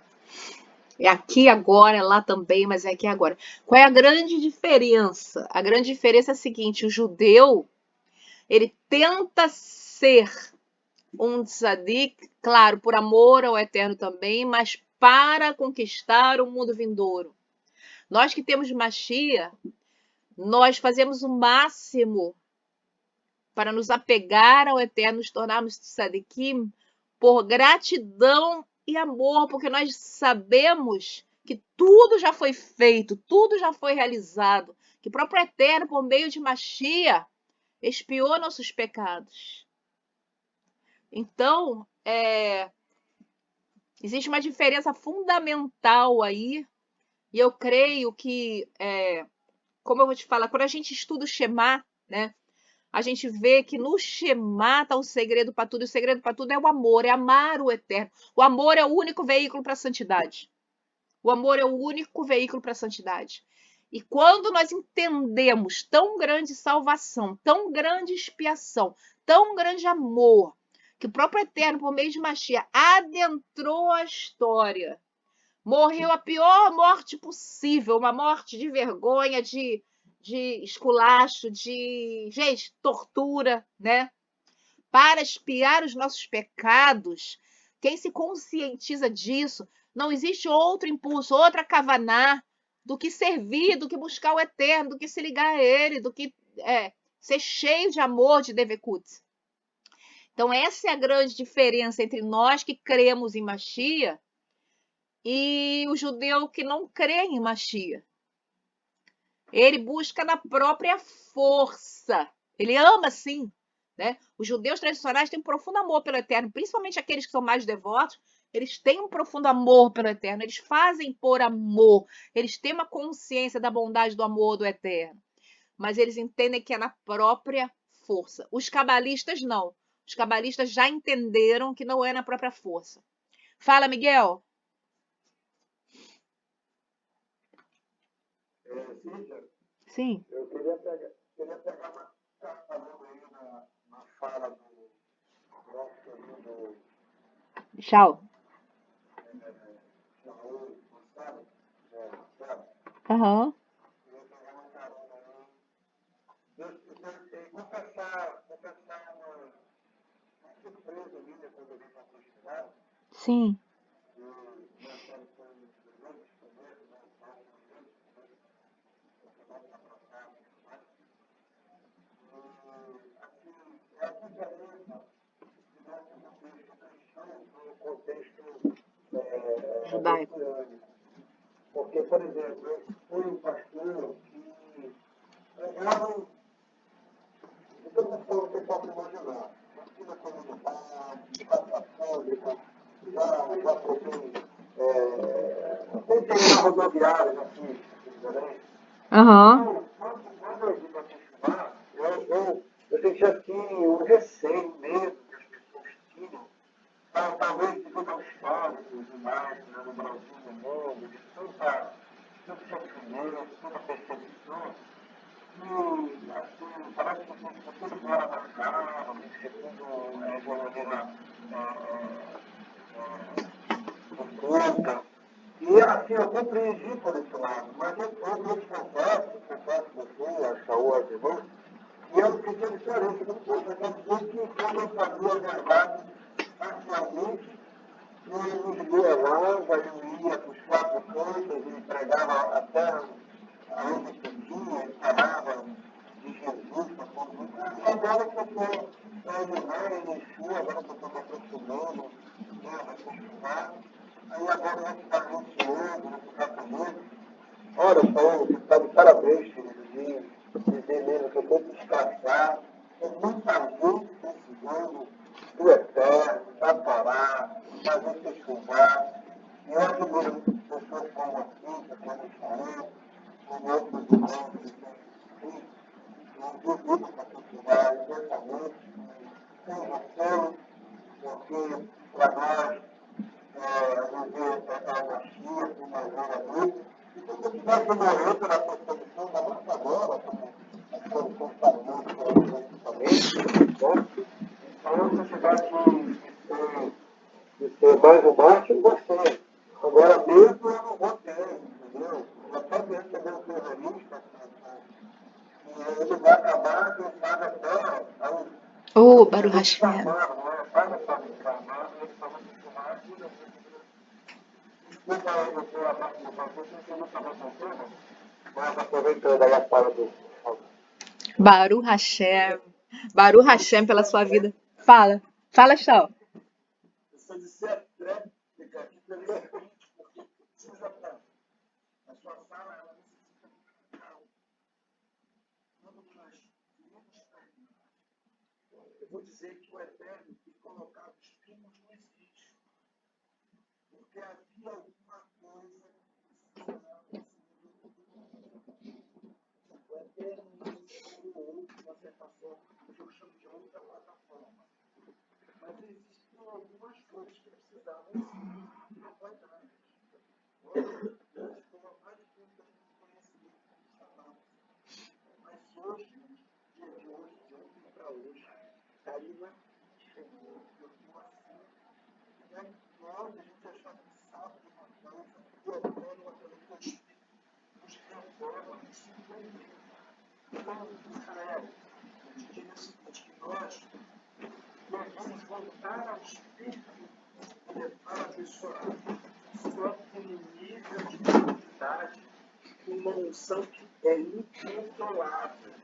É aqui agora, é lá também, mas é aqui agora. Qual é a grande diferença? A grande diferença é a seguinte: o judeu, ele tenta ser um tzadik, claro, por amor ao eterno também, mas para conquistar o mundo vindouro. Nós que temos Machia, nós fazemos o máximo para nos apegar ao eterno, nos tornarmos tzadikim por gratidão e amor, porque nós sabemos que tudo já foi feito, tudo já foi realizado, que o próprio eterno, por meio de Machia, expiou nossos pecados. Então, existe uma diferença fundamental aí, e eu creio que, como eu vou te falar, quando a gente estuda o Shema, né, a gente vê que no Shema está o segredo para tudo, e o segredo para tudo é o amor, é amar o eterno. O amor é o único veículo para a santidade. O amor é o único veículo para a santidade. E quando nós entendemos tão grande salvação, tão grande expiação, tão grande amor, que o próprio Eterno, por meio de Machia, adentrou a história, morreu a pior morte possível, uma morte de vergonha, de esculacho, de, gente, tortura, né? Para expiar os nossos pecados, quem se conscientiza disso, não existe outro impulso, outra kavaná, do que servir, do que buscar o eterno, do que se ligar a ele, do que ser cheio de amor, de devekut. Então, essa é a grande diferença entre nós que cremos em Machia e o judeu que não crê em Mashiach. Ele busca na própria força. Ele ama, sim. Né? Os judeus tradicionais têm um profundo amor pelo Eterno, principalmente aqueles que são mais devotos. Eles têm um profundo amor pelo Eterno. Eles fazem por amor. Eles têm uma consciência da bondade do amor do Eterno. Mas eles entendem que é na própria força. Os cabalistas não. Os cabalistas já entenderam que não é na própria força. Fala, Miguel. Cíntia, Sim. eu queria pegar uma carona aí na fala do nosso querido Tchau. Raul Gonçalves, sabe? Aham. Eu queria pegar uma carona aí. Confessar uma surpresa minha quando eu vim para Portugal. Sim. Nós estamos com os grandes primeiros, nós estamos com os grandes primeiros, nós estamos abraçados, né? Assim, é a diferença do nosso contexto cristão no contexto Judaico. messiânico. Porque, por exemplo, eu fui um pastor que pregava de toda forma que eu posso imaginar. Aqui na comunidade, de casa pública, já troquei, sempre na rodoviária, aqui, em Belém. Aham. Quando eu vim para Portugal, eu senti assim um receio, medo que as pessoas tinham, talvez devido aos históricos demais, né, no Brasil, no mundo, de tanto sofrimento, tanta perseguição. E, assim, parece que tudo fora da cara, que tudo de uma maneira oculta. E, assim, eu compreendi por esse lado, mas eu te confesso você, a Saúl, as irmãs, e eu fiquei diferente do povo. Eu quero dizer que quando eu sabia a verdade parcialmente, eu nos duelava, eu ia para os quatro cantos e pregava até aonde podia, e falava de Jesus para todo mundo. Agora que eu estou terminando, em Yeshua, agora que eu estou me aproximando, vai continuar, aí agora eu vou ficar ansioso, vou ficar com medo. Olha, Paulo, você está de parabéns, querido, de dizer mesmo que eu estou descansado. Tem muita gente precisando do Eterno, da Torá, fazer se chuvar. E eu admiro pessoas como assim, que como Israel, como outros irmãos que têm vivido para cultivar intensamente, sem receio, porque para nós viver a anarquia, uma zona bruta, e se você tivesse morrer pela perseguição da nossa agora, como as condições estão muito politicamente, né? Então você tivesse de ser mais um mártir, você. Agora mesmo eu não vou ter, entendeu? Eu até de receber um terrorista, e ele vai acabar, quem sabe até aos Oh, Baruch Hashem. desarmados, não é? Sabe essa desarmado, ele estava acostumado, desculpa aí, doutor, a parte do pastor, que eu não estava contando, mas aproveitando aí a fala do Baruch Hashem. Baruch Hashem pela sua vida. Fala. Fala, Shaul. Eu sou de ser tréplica aqui pelo seguinte, porque precisa estar. A sua fala, ela necessita calma. Quando nós vimos para eu vou dizer que o Eterno tem colocado espinhos no existe. Porque havia alguma coisa que se dava o Eterno iniciou de uma certa forma, que eu chamo de outra plataforma. Mas existiam algumas coisas que precisavam ser trabalhadas. Hoje, estou há mais de 30 anos de conhecimento cristão. Mas hoje, dia de hoje, de ontem para hoje, Karina chegou, eu estou assim, né? Nós, a gente achava que sabe de uma coisa, e o Eterno, através do Espírito, nos reforma, nos surpreende. Então, Israel, eu te digo o seguinte, que nós vamos voltar ao Espírito e levar a pessoa só que no nível de profundidade, uma unção que é incontrolável.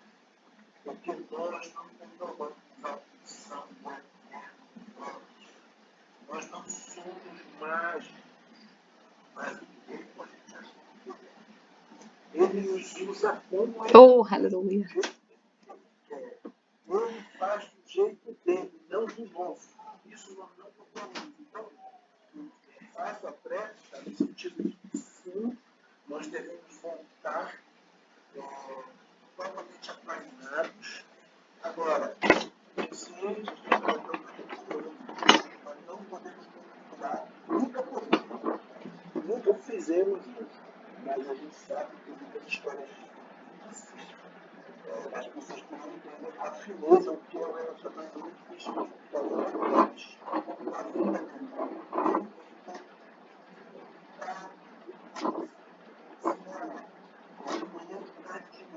Porque nós não controlamos a unção do Eterno. Nós não somos mágicos. mais do que ele, como a gente acha que ele nos usa como Oh, aleluia. quer. Ele faz do jeito dele, não do nosso. Isso nós não podemos. Então, faço a prece no sentido de que sim, nós devemos voltar totalmente apaixonados. Agora, conscientes de que nós não podemos manipular, nunca fizemos isso, mas a gente sabe que muitas histórias as pessoas que não entendem a fineza, o que é o relacionamento muito espiritual, mas a vida dele.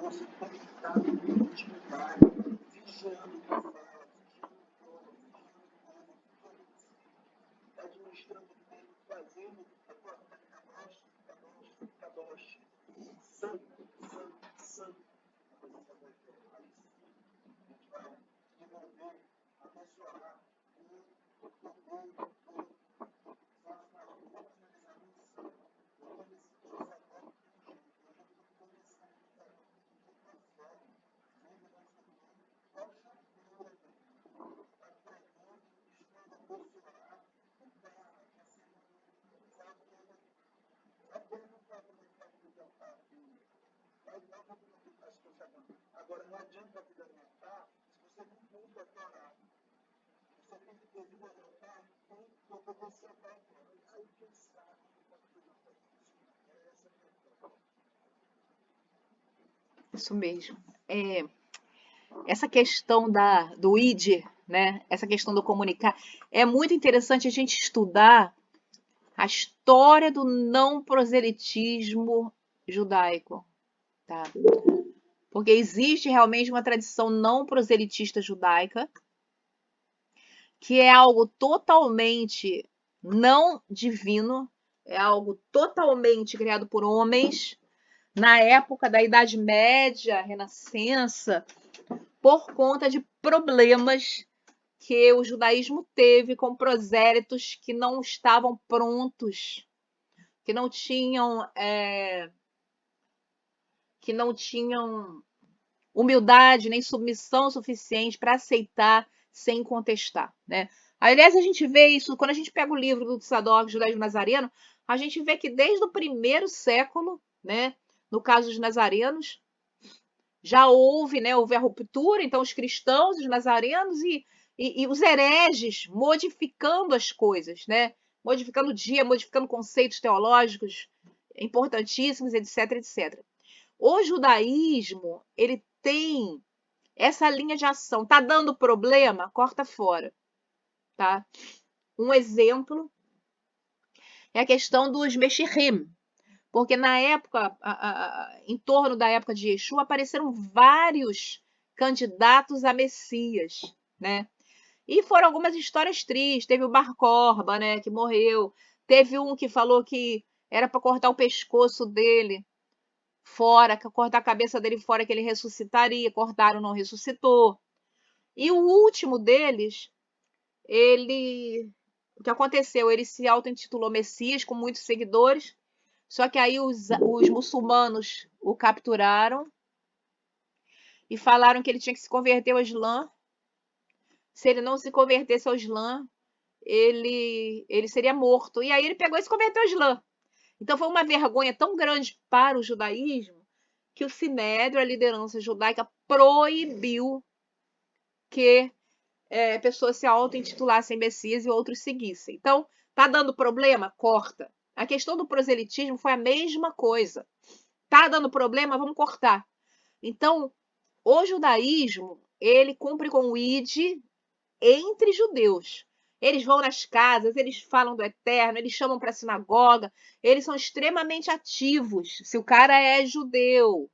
Você tem que estar em intimidade, vigiando o que fala, administrando bem, fazendo a tua caboche, santo, santo. A gente vai desenvolver, abençoar Agora, não adianta a vida alimentar se você não cumpre a Torá. Você tem que ter vida alimentar e tem que obedecer a Torá. Aí quem sabe pode fazer isso. Isso mesmo. Essa questão do id, né? Essa questão do comunicar, é muito interessante a gente estudar a história do não proselitismo judaico, tá? Porque existe realmente uma tradição não proselitista judaica, que é algo totalmente não divino, é algo totalmente criado por homens, na época da Idade Média, Renascença, por conta de problemas que o judaísmo teve com prosélitos que não estavam prontos, que não tinham humildade nem submissão suficiente para aceitar sem contestar, né? Aliás, a gente vê isso quando a gente pega o livro do Tzadok, Judaísmo Nazareno, a gente vê que desde o primeiro século, né, no caso dos nazarenos, já houve, né, houve a ruptura, então os cristãos, os nazarenos e os hereges modificando as coisas, né? Modificando o dia, modificando conceitos teológicos importantíssimos, etc, etc. O judaísmo, ele tem essa linha de ação. Tá dando problema? Corta fora, tá? Um exemplo é a questão dos Meshirim, porque na época, em torno da época de Yeshua, apareceram vários candidatos a Messias, né? E foram algumas histórias tristes. Teve o Bar Korba, né, que morreu. Teve um que falou que era para cortar o pescoço dele fora, cortar a cabeça dele fora, que ele ressuscitaria. Cortaram, não ressuscitou. E o último deles, o que aconteceu? Ele se auto-intitulou Messias, com muitos seguidores, só que aí os muçulmanos o capturaram e falaram que ele tinha que se converter ao Islã. Se ele não se convertesse ao Islã, ele seria morto. E aí ele pegou e se converteu ao Islã. Então foi uma vergonha tão grande para o judaísmo que o Sinédrio, a liderança judaica, proibiu que pessoas se auto-intitulassem Messias e outros seguissem. Então, tá dando problema? Corta. A questão do proselitismo foi a mesma coisa. Tá dando problema? Vamos cortar. Então, o judaísmo, ele cumpre com o id entre judeus. Eles vão nas casas, eles falam do eterno, eles chamam para a sinagoga, eles são extremamente ativos. Se o cara é judeu.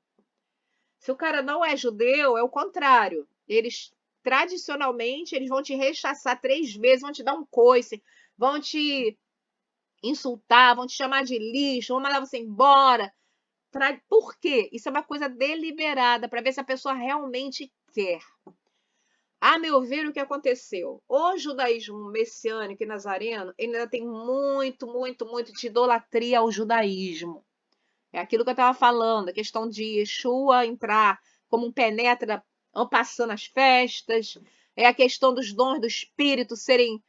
Se o cara não é judeu, é o contrário. Eles, tradicionalmente, eles vão te rechaçar 3 vezes, vão te dar um coice, vão te insultar, vão te chamar de lixo, vão mandar você embora. Por quê? Isso é uma coisa deliberada, para ver se a pessoa realmente quer. A meu ver, o que aconteceu? O judaísmo messiânico e nazareno ainda tem muito, muito, muito de idolatria ao judaísmo. É aquilo que eu estava falando, a questão de Yeshua entrar como um penetra passando as festas, é a questão dos dons do Espírito serem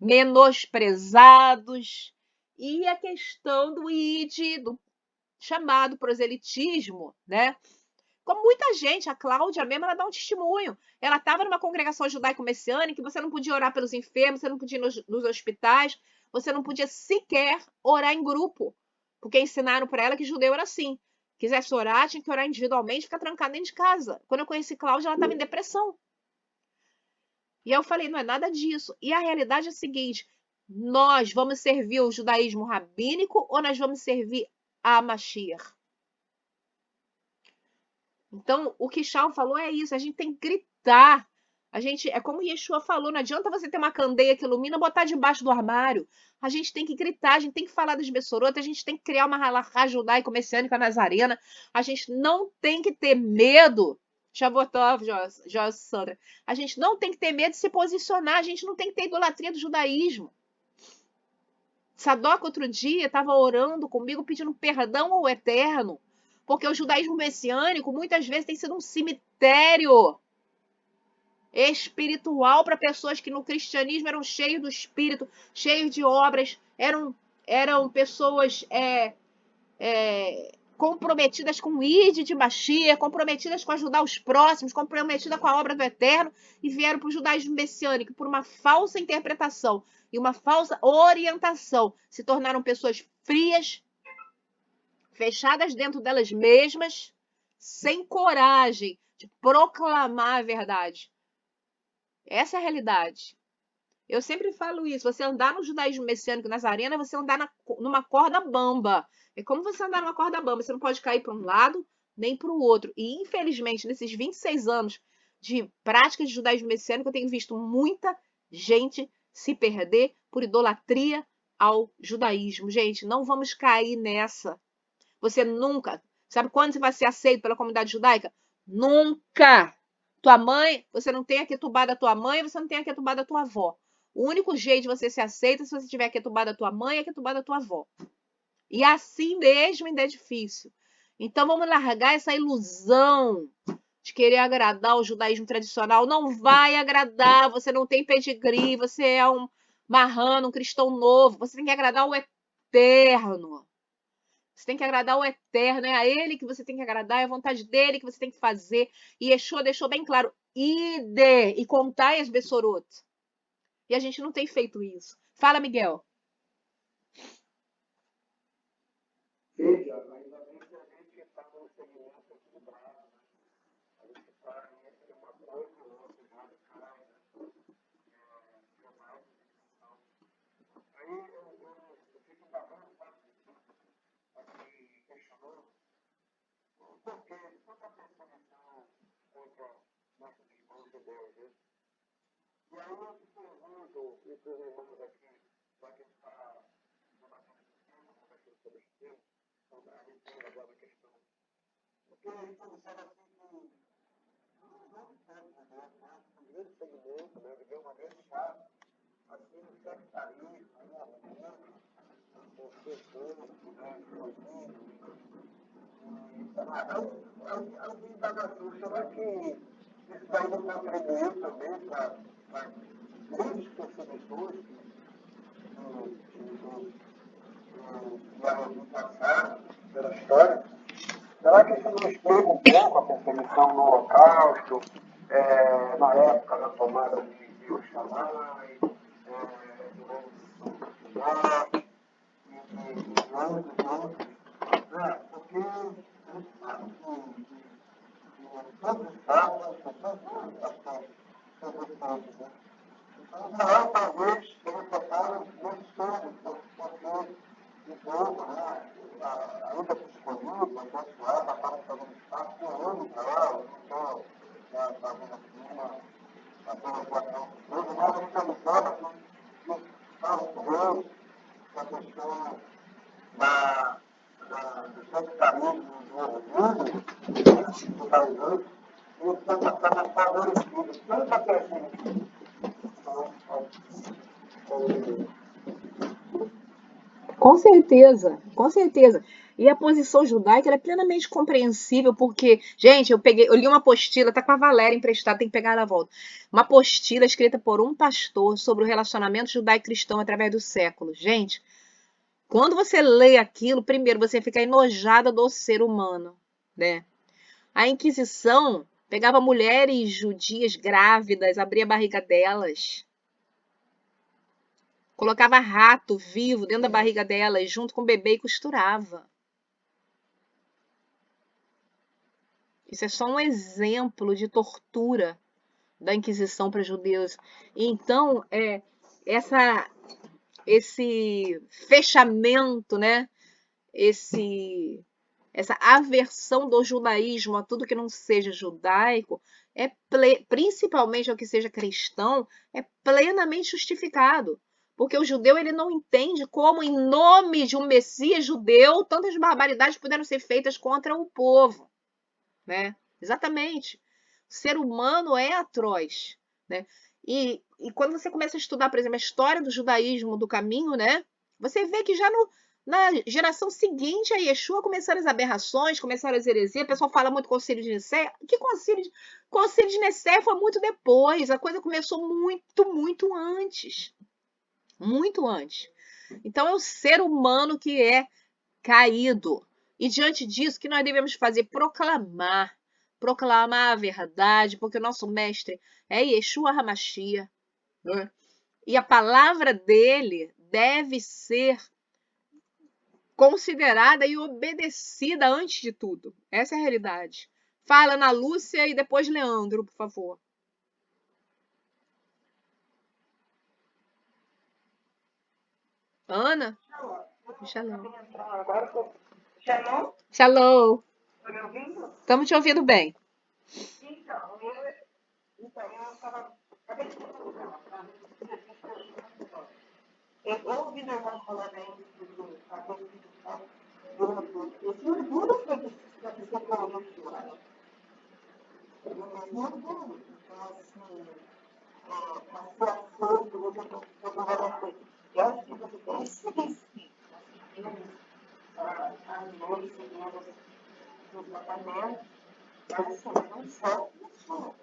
menosprezados, e a questão do do chamado proselitismo, né? Como muita gente, a Cláudia mesmo, ela dá um testemunho. Ela estava numa congregação judaico-messiânica que você não podia orar pelos enfermos, você não podia ir nos hospitais, você não podia sequer orar em grupo, porque ensinaram para ela que judeu era assim. Quisesse orar, tinha que orar individualmente, ficar trancada dentro de casa. Quando eu conheci Cláudia, ela estava em depressão. E eu falei, não é nada disso. E a realidade é a seguinte, nós vamos servir o judaísmo rabínico ou nós vamos servir a Mashiach? Então, o que Shaul falou é isso, a gente tem que gritar. É como Yeshua falou, não adianta você ter uma candeia que ilumina, botar debaixo do armário. A gente tem que gritar, a gente tem que falar das Bessorotas, a gente tem que criar uma halachá judaico-messiânica nazarena. A gente não tem que ter medo. Shavotov, Sandra. A gente não tem que ter medo de se posicionar, a gente não tem que ter idolatria do judaísmo. Sadoc, outro dia, estava orando comigo, pedindo perdão ao Eterno, porque o judaísmo messiânico muitas vezes tem sido um cemitério espiritual para pessoas que no cristianismo eram cheios do espírito, cheios de obras, eram pessoas comprometidas com o ide de Mashiach, comprometidas com ajudar os próximos, comprometidas com a obra do Eterno, e vieram para o judaísmo messiânico por uma falsa interpretação e uma falsa orientação. Se tornaram pessoas frias, fechadas dentro delas mesmas, sem coragem de proclamar a verdade. Essa é a realidade. Eu sempre falo isso, você andar no judaísmo messiânico nazareno é você andar numa corda bamba. É como você andar numa corda bamba, você não pode cair para um lado nem para o outro. E infelizmente, nesses 26 anos de prática de judaísmo messiânico, eu tenho visto muita gente se perder por idolatria ao judaísmo. Gente, não vamos cair nessa. Você nunca, sabe quando você vai ser aceito pela comunidade judaica? Nunca! Tua mãe, você não tem a ketubá da tua mãe, você não tem a ketubá da tua avó. O único jeito de você ser aceita é se você tiver a ketubá da tua mãe e a ketubá da tua avó. E assim mesmo ainda é difícil. Então vamos largar essa ilusão de querer agradar o judaísmo tradicional. Não vai agradar, você não tem pedigree, você é um marrano, um cristão novo. Você tem que agradar o Eterno. Você tem que agradar o Eterno, é a Ele que você tem que agradar, é a vontade dEle que você tem que fazer. E Yeshua deixou bem claro, ide e contai as Bessorot. E a gente não tem feito isso. Fala, Miguel. Veja, ainda bem que a gente está num segmento equilibrado, né? A gente está entre uma coisa e outra, radical, né? Aí eu fico embabando, sabe? Aqui questionou por que tanta perseguição contra nossos irmãos judeus, né? E aí eu te pergunto, e para os irmãos aqui, já que a gente está debatendo esse tema, conversando sobre esse tema, a gente tem agora a questão. Porque a gente observa assim que não pode viver um grande segmento, né? Viver uma grande parte, assim, no sectarismo, no orgulho, no pessoas, né? Alguém estava assim, será que isso daí não contribuiu também para grandes perseguições que vieram do passado, pela história? Será que isso não explica um pouco a perseguição no Holocausto, na época da tomada de Jerusalém, durante o Norte e outros, né? Porque a gente sabe que todos os estados, as pessoas são diferentes, né? Então, Israel talvez tenha tocado nesse sonho, porque o povo, né, ainda disponível, abençoado, acaba fazendo espaço por ano Israel, não estou fazendo aqui uma colaboração com todos, mas a gente observa que Estados Unidos, a questão do sectarismo do orgulho, dos judaizantes, Com certeza, com certeza. E a posição judaica ela é plenamente compreensível, porque, gente, eu li uma apostila, tá com a Valéria emprestada, tem que pegar na volta. Uma apostila escrita por um pastor sobre o relacionamento judaico-cristão através dos séculos. Gente, quando você lê aquilo, primeiro você fica enojada do ser humano, né? A Inquisição pegava mulheres judias grávidas, abria a barriga delas, colocava rato vivo dentro da barriga delas, junto com o bebê e costurava. Isso é só um exemplo de tortura da Inquisição para judeus. Então, esse fechamento, né? Essa aversão do judaísmo a tudo que não seja judaico, principalmente ao que seja cristão, é plenamente justificado. Porque o judeu ele não entende como, em nome de um Messias judeu, tantas barbaridades puderam ser feitas contra o povo. Né? Exatamente. O ser humano é atroz. Né? E quando você começa a estudar, por exemplo, a história do judaísmo, do caminho, né? Você vê que já na geração seguinte a Yeshua começaram as aberrações, começaram as heresias. O pessoal fala muito concílio de Nicéia. Que concílio de Nicéia foi muito depois. A coisa começou muito, muito antes. Muito antes. Então é o ser humano que é caído. E diante disso, o que nós devemos fazer? Proclamar a verdade, porque o nosso mestre é Yeshua HaMashiach, né? E a palavra dele deve ser considerada e obedecida antes de tudo. Essa é a realidade. Fala Ana Lúcia e depois Leandro, por favor. Ana? Shalom. Shalom? Shalom. Tá me ouvindo? Estamos te ouvindo bem. Então, eu estava. Acabei de colocar. Eu ouvi meu irmão falando aí do esse orgulho foi da pessoa que eu ouvi falar. Mas orgulho. Então, assim, a sua força, você tem várias coisas. Eu acho que você tem esse respeito. As noites, os tratamentos, mas assim, não só isso.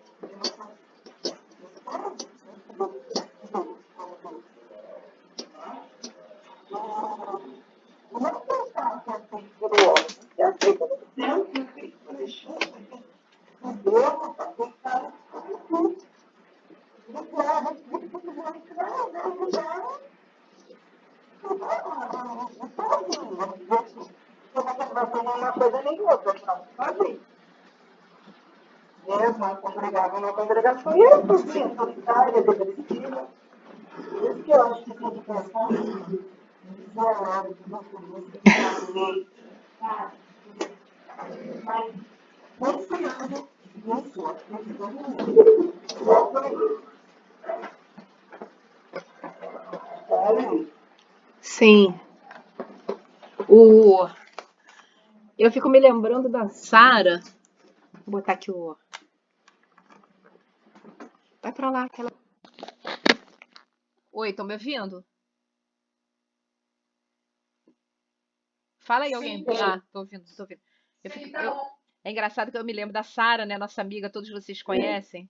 Não pensar que é feito por homem, é feito por Deus, é feito por Yeshua, por Deus, para pensar por tudo. Declara, uma coisa nem outra, não. Sozinho. Mesmo, congregava numa congregação e eu, assim, solitária, depressiva. Por isso que eu acho que tem que pensar isolado, que não conhece, que não lei, sabe? Mas, não sei nada disso, Sim. Eu fico me lembrando da Sara. Vou botar aqui o. Vai pra lá, aquela. Oi, estão me ouvindo? Fala aí alguém. Ah, tô ouvindo, tô ouvindo. É engraçado que eu me lembro da Sara, né, nossa amiga, todos vocês conhecem,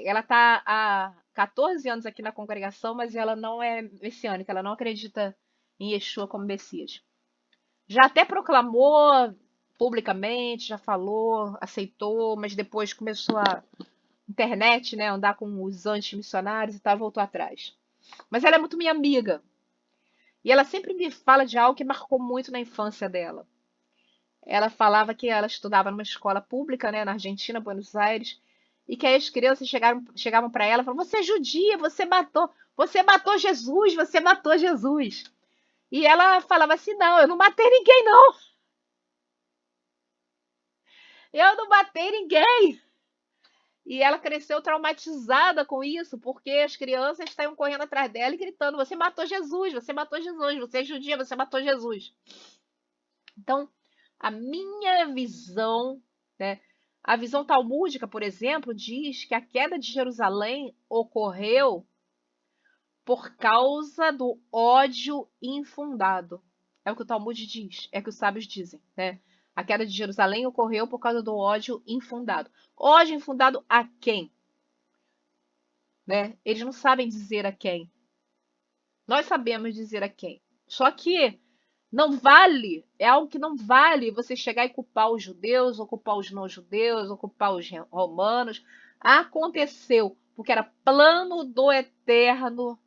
ela tá há 14 anos aqui na congregação, mas ela não é messiânica, ela não acredita em Yeshua como Messias. Já até proclamou publicamente, já falou, aceitou, mas depois começou a internet, né, andar com os anti-missionários e tal, voltou atrás. Mas ela é muito minha amiga. E ela sempre me fala de algo que marcou muito na infância dela. Ela falava que ela estudava numa escola pública, né, na Argentina, Buenos Aires, e que aí as crianças chegavam para ela e falavam: "Você é judia, você matou Jesus, você matou Jesus". E ela falava assim: "Não, eu não matei ninguém, não. Eu não matei ninguém". E ela cresceu traumatizada com isso, porque as crianças estavam correndo atrás dela e gritando: "Você matou Jesus, você matou Jesus, você é judia, você matou Jesus". Então, a minha visão, né, A visão talmúdica, por exemplo, diz que a queda de Jerusalém ocorreu por causa do ódio infundado. É o que o Talmud diz, é o que os sábios dizem, né? A queda de Jerusalém ocorreu por causa do ódio infundado. Ódio infundado a quem? Né? Eles não sabem dizer a quem. Nós sabemos dizer a quem. Só que não vale, é algo que não vale você chegar e culpar os judeus, ou culpar os não-judeus, ou culpar os romanos. Aconteceu, porque era plano do Eterno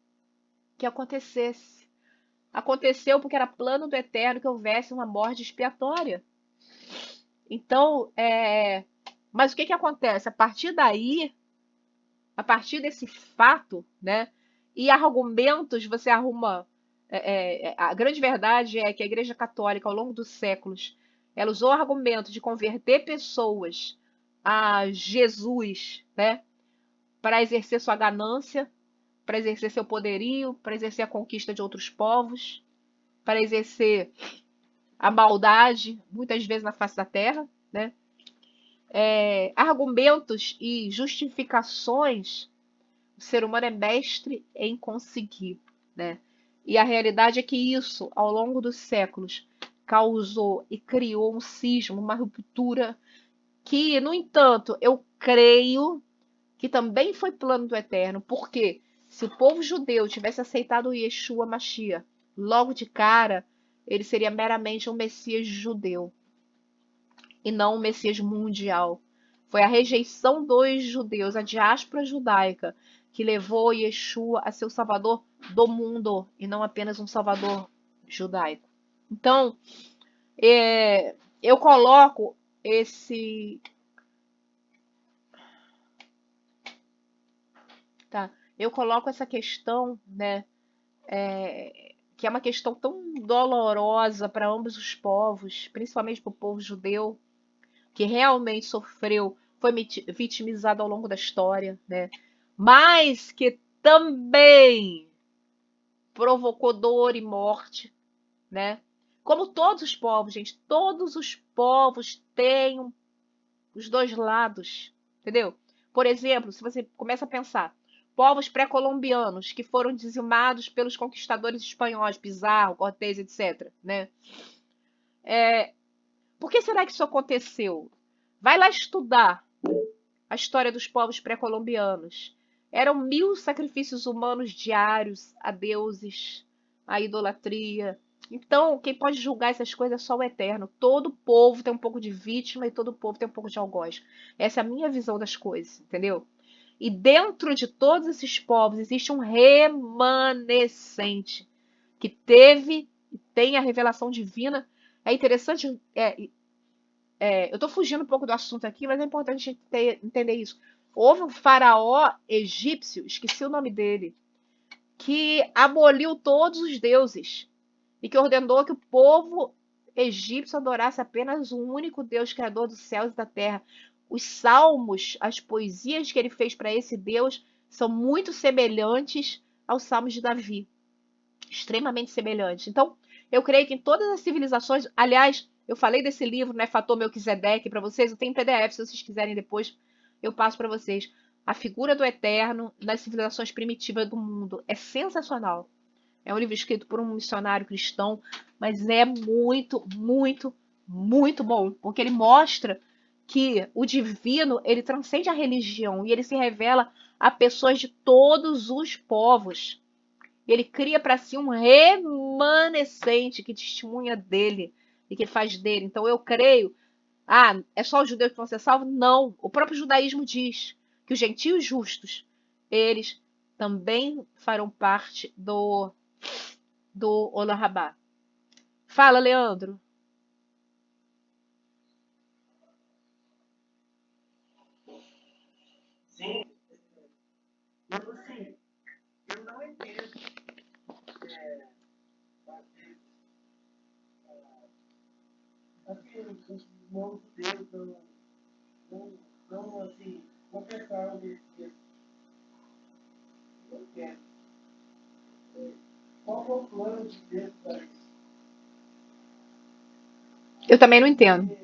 que acontecesse. Aconteceu porque era plano do Eterno que houvesse uma morte expiatória. Então, mas o que acontece? A partir daí, a partir desse fato, né? E argumentos, você arruma. A grande verdade é que a Igreja Católica, ao longo dos séculos, ela usou argumentos de converter pessoas a Jesus, né? Para exercer sua ganância, para exercer seu poderio, para exercer a conquista de outros povos, para exercer a maldade, muitas vezes na face da terra, né? Argumentos e justificações, o ser humano é mestre em conseguir, né? E a realidade é que isso, ao longo dos séculos, causou e criou um cisma, uma ruptura que, no entanto, eu creio que também foi plano do Eterno, porque se o povo judeu tivesse aceitado o Yeshua Mashiach logo de cara, ele seria meramente um Messias judeu e não um Messias mundial. Foi a rejeição dos judeus, a diáspora judaica, que levou Yeshua a ser o salvador do mundo e não apenas um salvador judaico. Então, eu coloco esse. Tá? Eu coloco essa questão, né? Que é uma questão tão dolorosa para ambos os povos, principalmente para o povo judeu, que realmente sofreu, foi vitimizado ao longo da história, né? Mas que também provocou dor e morte, né? Como todos os povos, gente, todos os povos têm os dois lados, entendeu? Por exemplo, se você começa a pensar, povos pré-colombianos que foram dizimados pelos conquistadores espanhóis, Pizarro, Cortés, etc., né? Por que será que isso aconteceu? Vai lá estudar a história dos povos pré-colombianos. Eram 1000 sacrifícios humanos diários a deuses, a idolatria. Então, quem pode julgar essas coisas é só o Eterno. Todo povo tem um pouco de vítima e todo povo tem um pouco de algoz. Essa é a minha visão das coisas, entendeu? E dentro de todos esses povos existe um remanescente que teve e tem a revelação divina. É interessante, eu estou fugindo um pouco do assunto aqui, mas é importante entender isso. Houve um faraó egípcio, esqueci o nome dele, que aboliu todos os deuses e que ordenou que o povo egípcio adorasse apenas o único Deus criador dos céus e da terra. Os salmos, as poesias que ele fez para esse Deus são muito semelhantes aos salmos de Davi, extremamente semelhantes. Então, eu creio que em todas as civilizações, aliás, eu falei desse livro, né, Fator Melquisedeque, para vocês, eu tenho PDF, se vocês quiserem depois, eu passo para vocês. A figura do Eterno nas civilizações primitivas do mundo é sensacional. É um livro escrito por um missionário cristão, mas é muito, muito, muito bom, porque ele mostra que o divino, ele transcende a religião e ele se revela a pessoas de todos os povos. Ele cria para si um remanescente que testemunha dele e que faz dele. Então eu creio, é só os judeus que vão ser salvos? Não. O próprio judaísmo diz que os gentios justos, eles também farão parte do Olam Rabá. Fala, Leandro. Sim, eu assim, eu não entendo assim, os irmãos judeus não assim, confessaram desse jeito. Eu quero. Qual é o plano de Deus para isso? Eu também não entendo.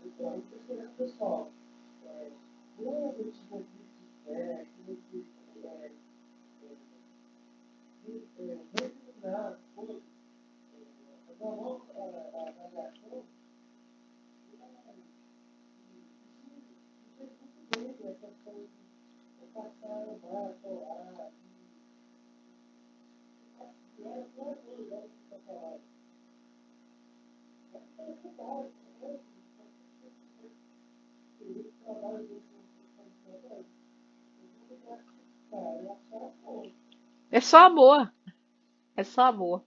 Então, por isso que eu É só amor. É só amor.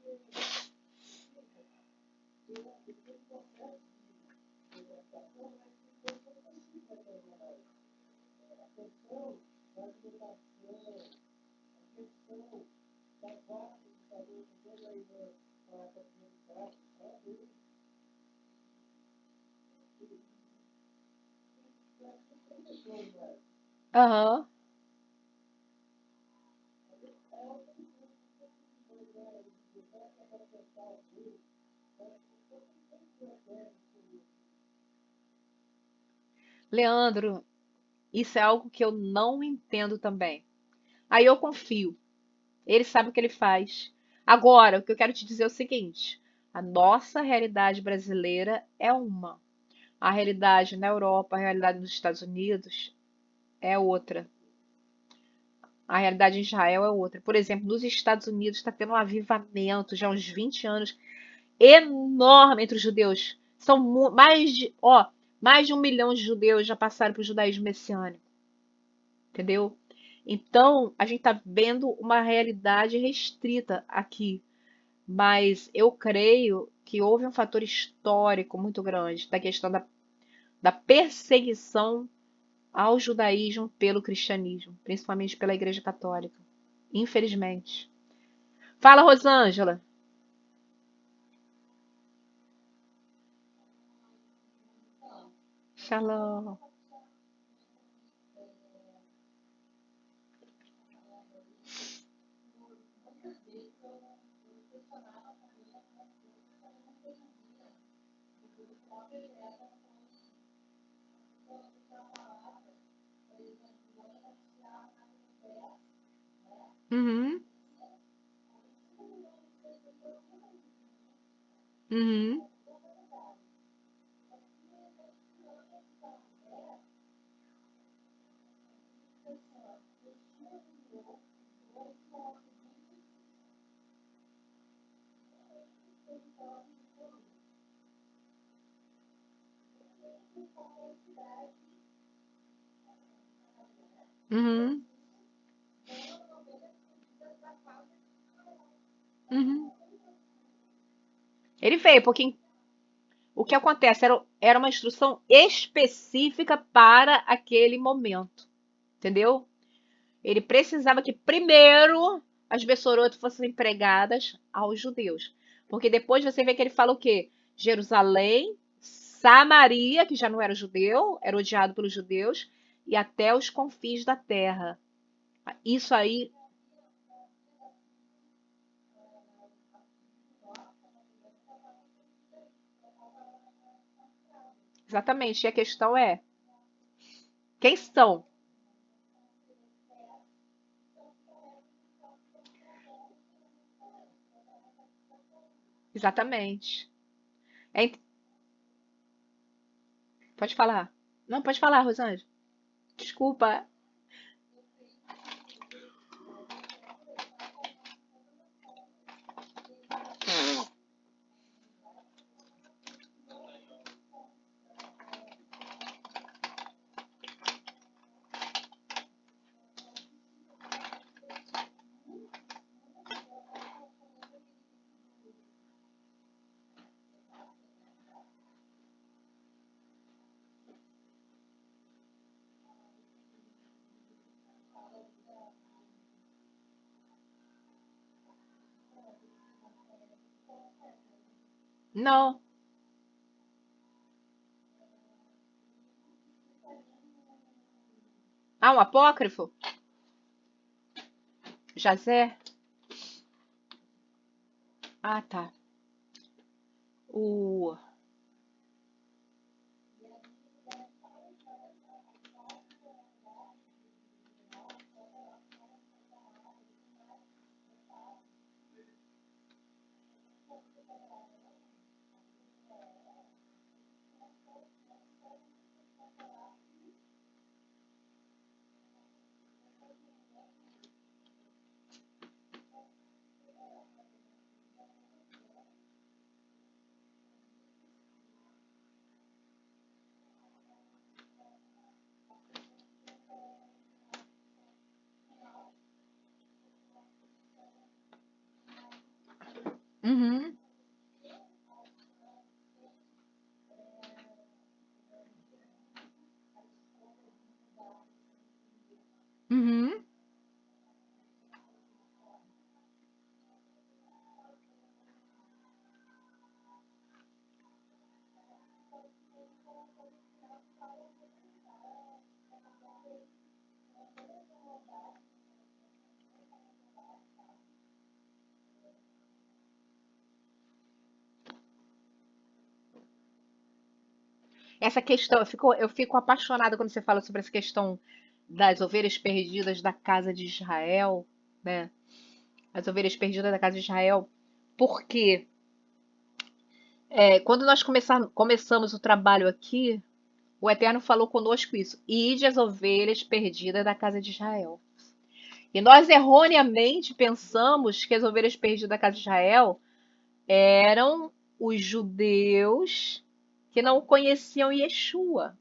Aham. Leandro, isso é algo que eu não entendo também. Aí eu confio. Ele sabe o que ele faz. Agora, o que eu quero te dizer é o seguinte: a nossa realidade brasileira é uma. A realidade na Europa, a realidade nos Estados Unidos é outra. A realidade em Israel é outra. Por exemplo, nos Estados Unidos está tendo um avivamento já há uns 20 anos enorme entre os judeus. São mais de 1 milhão de judeus já passaram para o judaísmo messiânico, entendeu? Então, a gente está vendo uma realidade restrita aqui, mas eu creio que houve um fator histórico muito grande da questão da perseguição ao judaísmo pelo cristianismo, principalmente pela Igreja Católica, infelizmente. Fala, Rosângela. Shalom. Uhum, uhum, uhum, uhum. Ele veio, porque o que acontece era uma instrução específica para aquele momento, entendeu? Ele precisava que primeiro as Bessorotas fossem pregadas aos judeus. Porque depois você vê que ele fala o quê? Jerusalém, Samaria, que já não era judeu, era odiado pelos judeus, e até os confins da terra. Isso aí, exatamente. E a questão é, quem são? Exatamente. É pode falar. Não, pode falar, Rosângela. Desculpa. Não. Ah, um apócrifo? Jazé? Ah, tá. O Essa questão, eu fico apaixonada quando você fala sobre essa questão das ovelhas perdidas da casa de Israel, né? As ovelhas perdidas da casa de Israel, porque quando nós começamos o trabalho aqui, o Eterno falou conosco isso: ide as ovelhas perdidas da casa de Israel. E nós erroneamente pensamos que as ovelhas perdidas da casa de Israel eram os judeus que não conheciam Yeshua.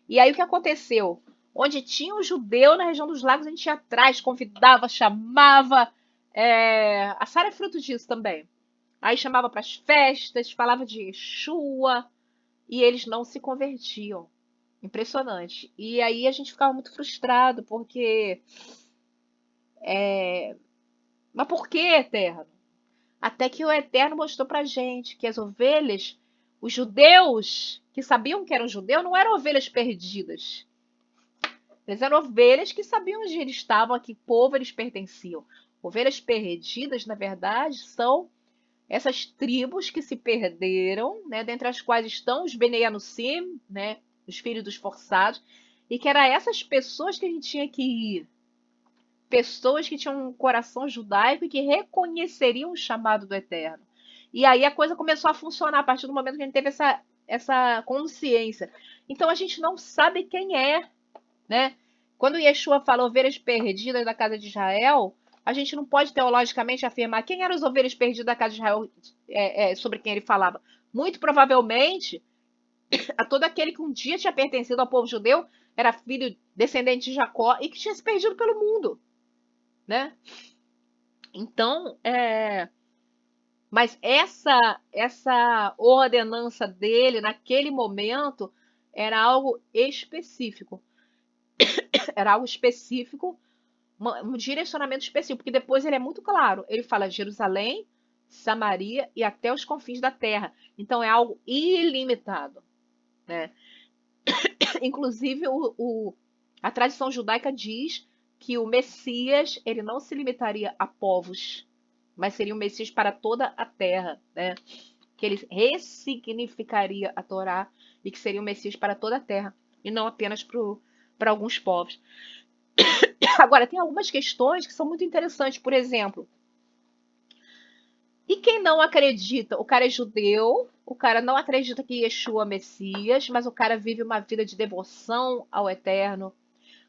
E aí o que aconteceu? Onde tinha um judeu na região dos lagos, a gente ia atrás, convidava, chamava. A Sara é fruto disso também. Aí chamava para as festas, falava de Yeshua, e eles não se convertiam. Impressionante. E aí a gente ficava muito frustrado, porque. Mas por que, Eterno? Até que o Eterno mostrou pra gente que as ovelhas, os judeus que sabiam que eram judeus, não eram ovelhas perdidas. Eles eram ovelhas que sabiam onde eles estavam, a que povo eles pertenciam. Ovelhas perdidas, na verdade, são essas tribos que se perderam, né, dentre as quais estão os Bnei Anusim, né, os filhos dos forçados, e que eram essas pessoas que a gente tinha que ir. Pessoas que tinham um coração judaico e que reconheceriam o chamado do Eterno. E aí a coisa começou a funcionar a partir do momento que a gente teve essa consciência. Então a gente não sabe quem é, né? Quando Yeshua fala ovelhas perdidas da casa de Israel, a gente não pode teologicamente afirmar quem eram as ovelhas perdidas da casa de Israel, sobre quem ele falava. Muito provavelmente, a todo aquele que um dia tinha pertencido ao povo judeu, era filho descendente de Jacó e que tinha se perdido pelo mundo, né? Então, mas essa ordenança dele naquele momento era algo específico. Era algo específico, um direcionamento específico, porque depois ele é muito claro. Ele fala Jerusalém, Samaria e até os confins da terra. Então é algo ilimitado, né? Inclusive a tradição judaica diz que o Messias ele não se limitaria a povos, mas seria um Messias para toda a terra, né? Que ele ressignificaria a Torá e que seria um Messias para toda a terra e não apenas para alguns povos. Agora, tem algumas questões que são muito interessantes. Por exemplo, e quem não acredita? O cara é judeu, o cara não acredita que Yeshua é Messias, mas o cara vive uma vida de devoção ao Eterno,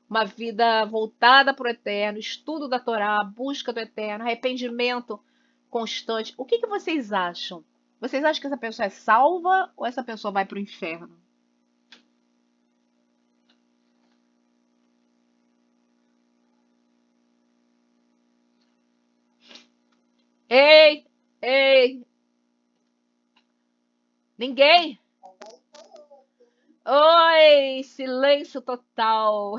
uma vida voltada para o Eterno, estudo da Torá, busca do Eterno, arrependimento constante. O que vocês acham? Vocês acham que essa pessoa é salva ou essa pessoa vai para o inferno? Ei, ei, ninguém? Oi, silêncio total.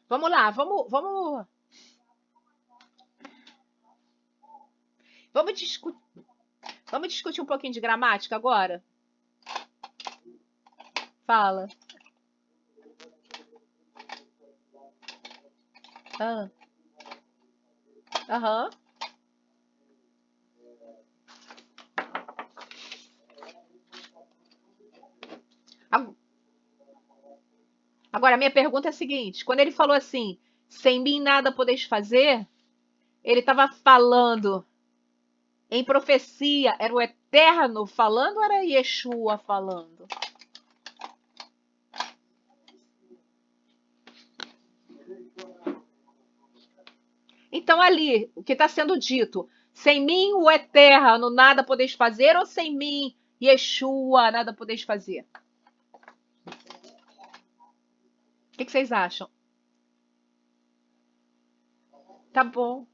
Vamos lá, vamos, discu vamos discutir um pouquinho de gramática agora? Fala. Ah, aham. Agora, a minha pergunta é a seguinte: quando ele falou assim, sem mim nada podeis fazer, ele estava falando em profecia, era o Eterno falando ou era Yeshua falando? Então, ali, o que está sendo dito, sem mim o Eterno nada podeis fazer, ou sem mim, Yeshua, nada podeis fazer? O que vocês acham? Tá bom.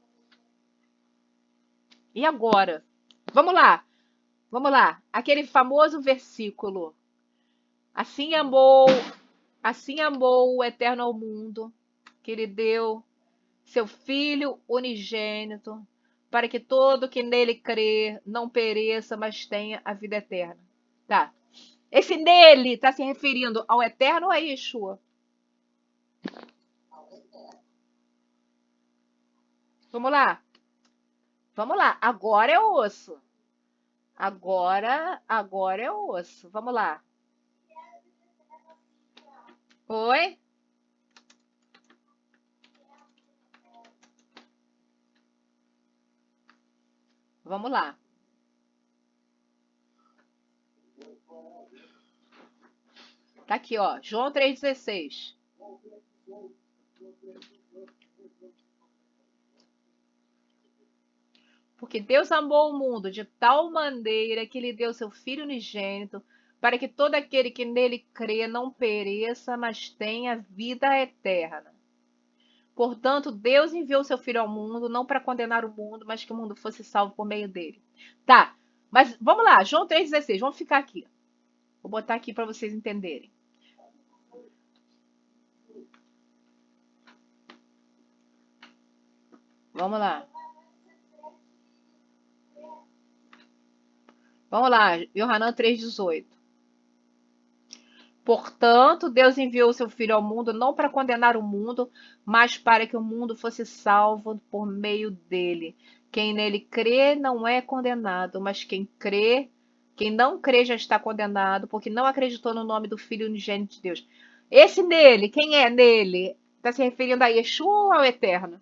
E agora? Vamos lá. Vamos lá. Aquele famoso versículo. Assim amou, assim amou o Eterno ao mundo, que ele deu seu Filho unigênito, para que todo que nele crê não pereça, mas tenha a vida eterna. Tá. Esse nele está se referindo ao eterno ou a Yeshua? Vamos lá. Vamos lá. Agora é osso. Agora é osso. Vamos lá. Oi? Vamos lá. Tá aqui, ó. João 3,16. Porque Deus amou o mundo de tal maneira que lhe deu seu Filho unigênito, para que todo aquele que nele crê não pereça, mas tenha vida eterna. Portanto, Deus enviou seu Filho ao mundo, não para condenar o mundo, mas que o mundo fosse salvo por meio dele. Tá, mas vamos lá, João 3,16, vamos ficar aqui. Vou botar aqui para vocês entenderem. Vamos lá. Vamos lá, Yohanan 3,18. Portanto, Deus enviou seu Filho ao mundo não para condenar o mundo, mas para que o mundo fosse salvo por meio dele. Quem nele crê não é condenado, mas quem não crê já está condenado, porque não acreditou no nome do Filho unigênito de Deus. Esse nele, quem é nele? Está se referindo a Yeshua ou ao Eterno?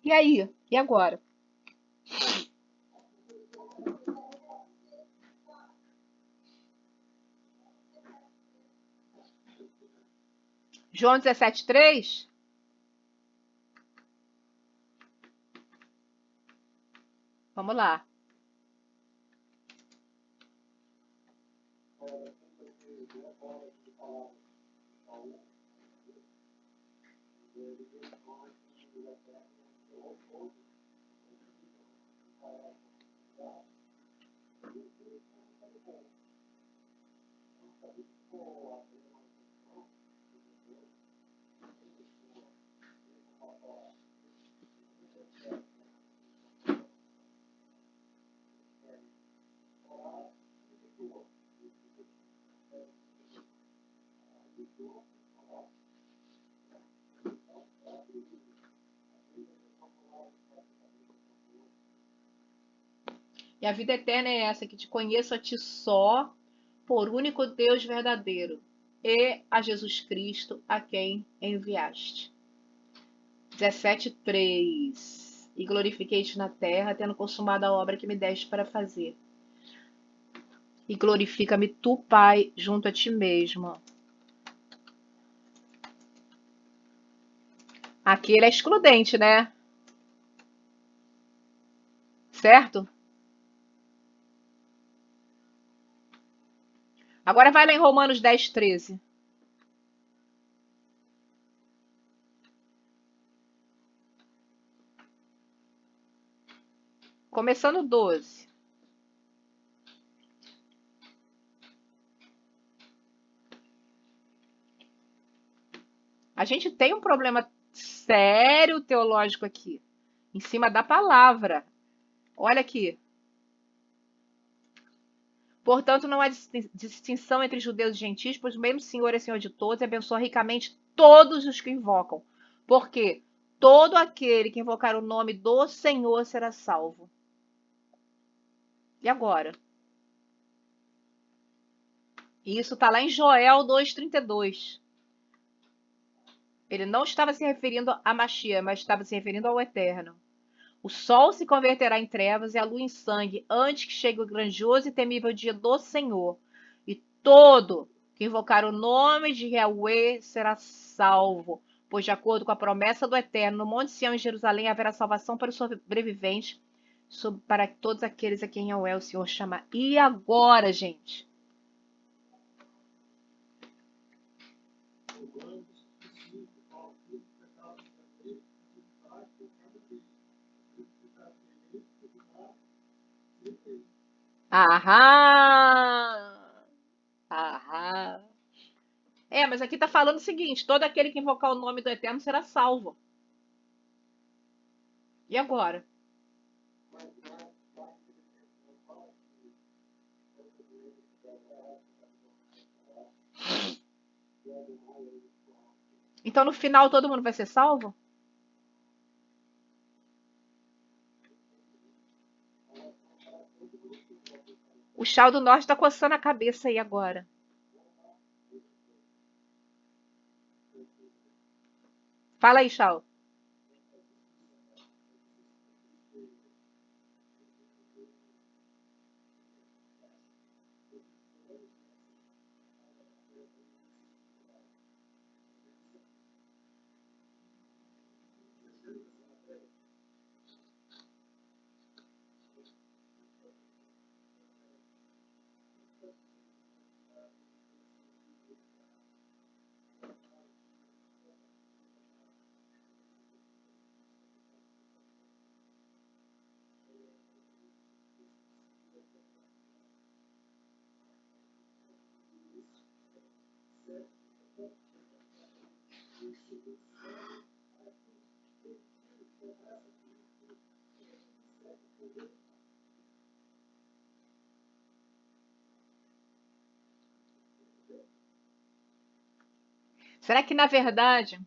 E aí? E agora? João 17,3? Vamos lá. E a vida eterna é essa, que te conheço a ti só, por único Deus verdadeiro, e a Jesus Cristo, a quem enviaste. 17,3. E glorifiquei-te na terra, tendo consumado a obra que me deste para fazer. E glorifica-me tu, Pai, junto a ti mesmo. Aqui ele é excludente, né? Certo? Agora vai lá em Romanos 10,13. Começando 12. A gente tem um problema sério teológico aqui, em cima da palavra. Olha aqui. Portanto, não há distinção entre judeus e gentios, pois o mesmo Senhor é Senhor de todos e abençoa ricamente todos os que invocam. Porque todo aquele que invocar o nome do Senhor será salvo. E agora? Isso está lá em Joel 2,32. Ele não estava se referindo a Machia, mas estava se referindo ao Eterno. O sol se converterá em trevas e a lua em sangue, antes que chegue o grandioso e temível dia do Senhor. E todo que invocar o nome de Yahweh será salvo. Pois, de acordo com a promessa do Eterno, no Monte Sião, em Jerusalém, haverá salvação para os sobreviventes, para todos aqueles a quem Yahweh, o Senhor, chama. E agora, gente? Aham! Aham! É, mas aqui tá falando o seguinte: todo aquele que invocar o nome do Eterno será salvo. E agora? Então no final todo mundo vai ser salvo? O Chau do Norte tá coçando a cabeça aí agora. Fala aí, Chau. Será que na verdade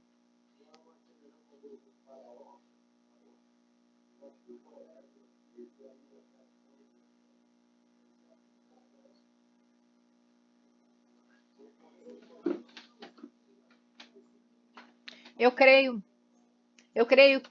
eu creio, eu creio,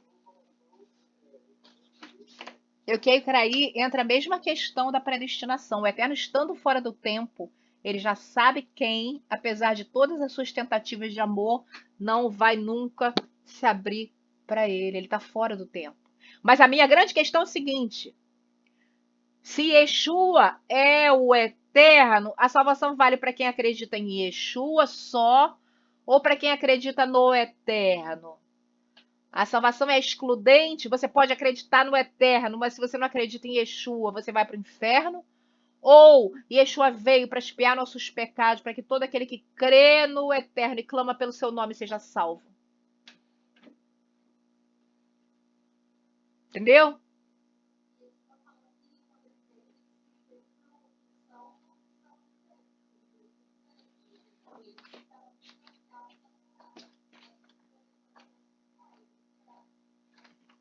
eu creio que aí entra a mesma questão da predestinação. O Eterno estando fora do tempo, ele já sabe quem, apesar de todas as suas tentativas de amor, não vai nunca se abrir para ele. Ele está fora do tempo. Mas a minha grande questão é o seguinte: se Yeshua é o eterno, a salvação vale para quem acredita em Yeshua só ou para quem acredita no eterno? A salvação é excludente, você pode acreditar no eterno, mas se você não acredita em Yeshua, você vai para o inferno? Ou Yeshua veio para expiar nossos pecados, para que todo aquele que crê no eterno e clama pelo seu nome seja salvo? Entendeu?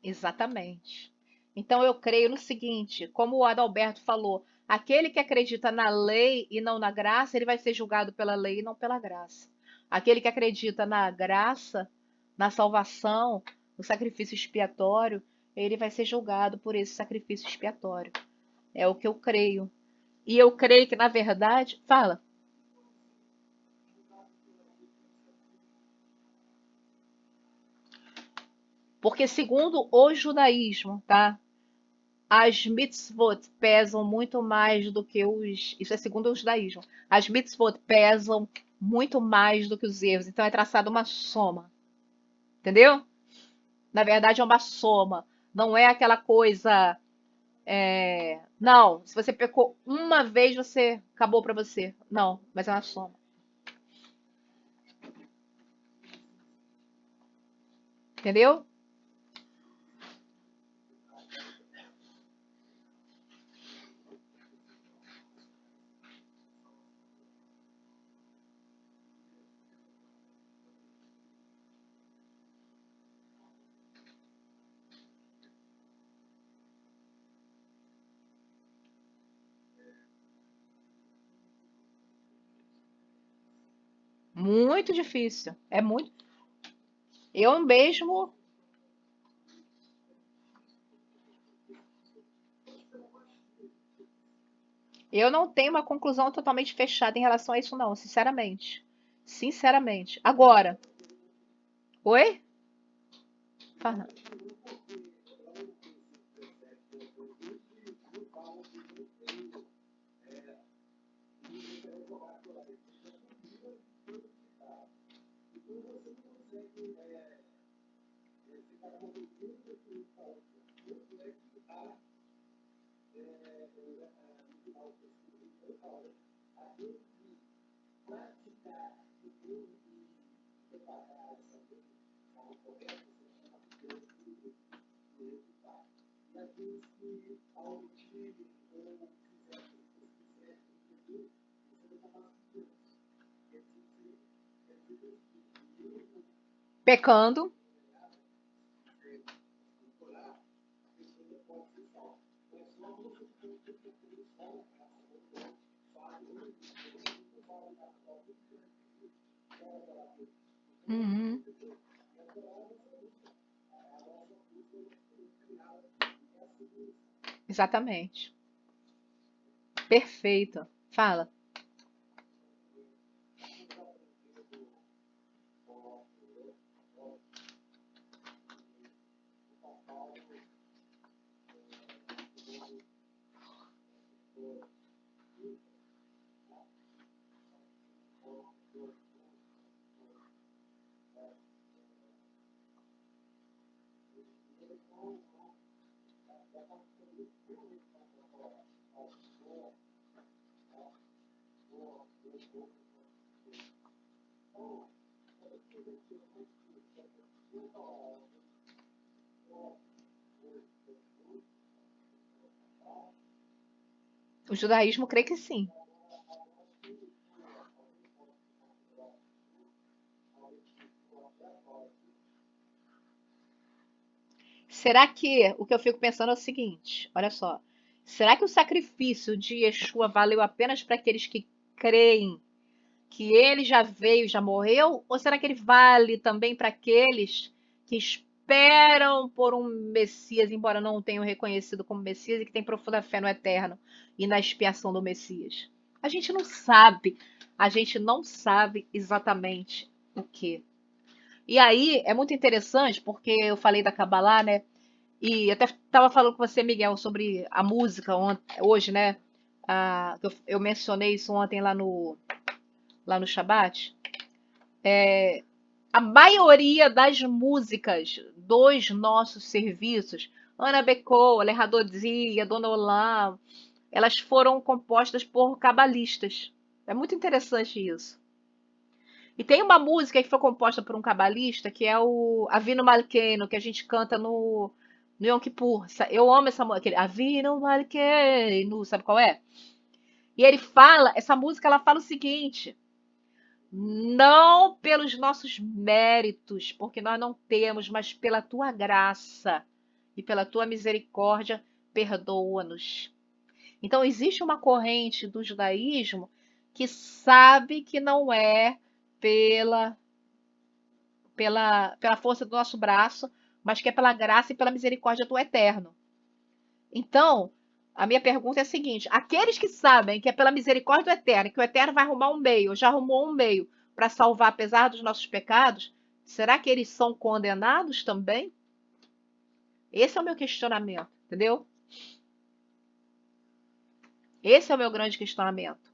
Exatamente. Então eu creio no seguinte, como o Adalberto falou, aquele que acredita na lei e não na graça, ele vai ser julgado pela lei e não pela graça. Aquele que acredita na graça, na salvação, no sacrifício expiatório, ele vai ser julgado por esse sacrifício expiatório. É o que eu creio. E eu creio que, na verdade, fala. Porque segundo o judaísmo, tá? As mitzvot pesam muito mais do que os. Isso é segundo o judaísmo. As mitzvot pesam muito mais do que os erros. Então é traçada uma soma. Entendeu? Na verdade é uma soma. Não é aquela coisa. Não, se você pecou uma vez, você acabou para você. Não, mas é uma soma. Entendeu? Muito difícil. É muito. Eu mesmo. Eu não tenho uma conclusão totalmente fechada em relação a isso, não, sinceramente. Sinceramente. Agora, oi? Fala. Pecando. Uhum. Exatamente. Perfeito. Fala. O judaísmo crê que sim. Será que o que eu fico pensando é o seguinte, olha só. Será que o sacrifício de Yeshua valeu apenas para aqueles que creem que ele já veio, já morreu? Ou será que ele vale também para aqueles que esperam por um Messias, embora não o tenham reconhecido como Messias e que têm profunda fé no eterno e na expiação do Messias? A gente não sabe. A gente não sabe exatamente o que. E aí é muito interessante porque eu falei da Kabbalah, né? E até estava falando com você, Miguel, sobre a música hoje, né? Eu mencionei isso ontem lá no Shabat. A maioria das músicas dos nossos serviços, Ana Becou, Lerradozia, Dona Olam, elas foram compostas por cabalistas. É muito interessante isso. E tem uma música que foi composta por um cabalista, que é o Avino Malkeino, que a gente canta no Yom Kippur. Eu amo essa música, aquele Avino Malkeino, sabe qual é? E ele fala, essa música ela fala o seguinte: não pelos nossos méritos, porque nós não temos, mas pela tua graça e pela tua misericórdia, perdoa-nos. Então existe uma corrente do judaísmo que sabe que não é pela pela força do nosso braço, mas que é pela graça e pela misericórdia do Eterno. Então, a minha pergunta é a seguinte: aqueles que sabem que é pela misericórdia do Eterno, que o Eterno vai arrumar um meio, já arrumou um meio para salvar apesar dos nossos pecados, será que eles são condenados também? Esse é o meu questionamento, entendeu? Esse é o meu grande questionamento.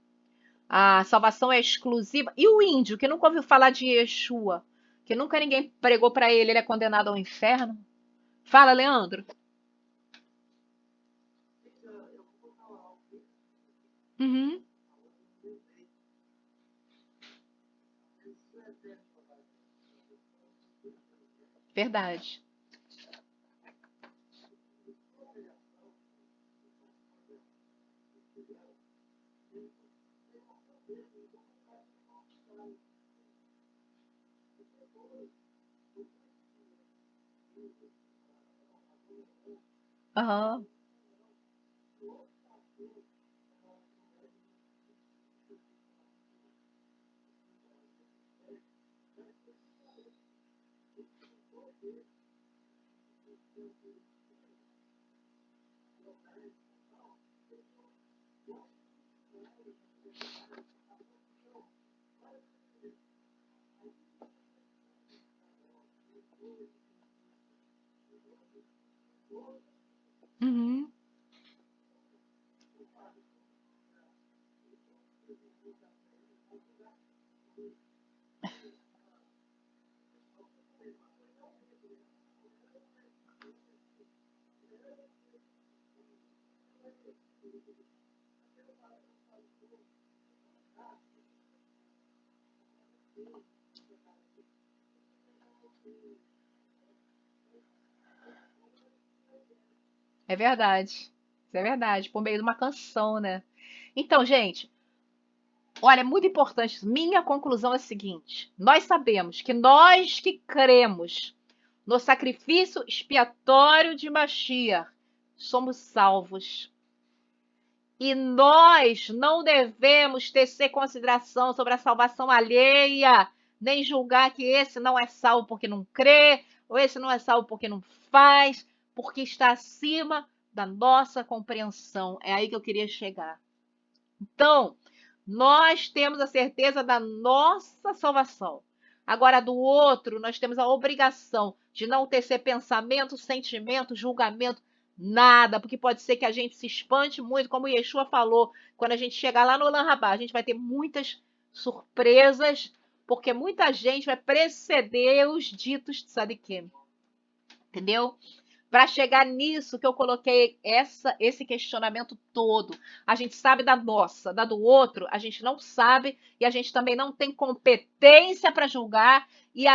A salvação é exclusiva. E o índio que nunca ouviu falar de Yeshua, que nunca ninguém pregou para ele, ele é condenado ao inferno? Fala, Leandro. Uhum, verdade. Aham. Uhum. É verdade. Isso é verdade. Por meio de uma canção, né? Então, gente, olha, é muito importante. Minha conclusão é a seguinte: nós sabemos que nós que cremos no sacrifício expiatório de Mashiach somos salvos. E nós não devemos tecer consideração sobre a salvação alheia, nem julgar que esse não é salvo porque não crê, ou esse não é salvo porque não faz, porque está acima da nossa compreensão. É aí que eu queria chegar. Então, nós temos a certeza da nossa salvação. Agora, do outro, nós temos a obrigação de não tecer pensamento, sentimento, julgamento, nada, porque pode ser que a gente se espante muito, como o Yeshua falou, quando a gente chegar lá no Olam Rabá, a gente vai ter muitas surpresas, porque muita gente vai preceder os ditos de Tzadikim. Entendeu? Para chegar nisso que eu coloquei esse questionamento todo. A gente sabe da nossa, da do outro, a gente não sabe e a gente também não tem competência para julgar e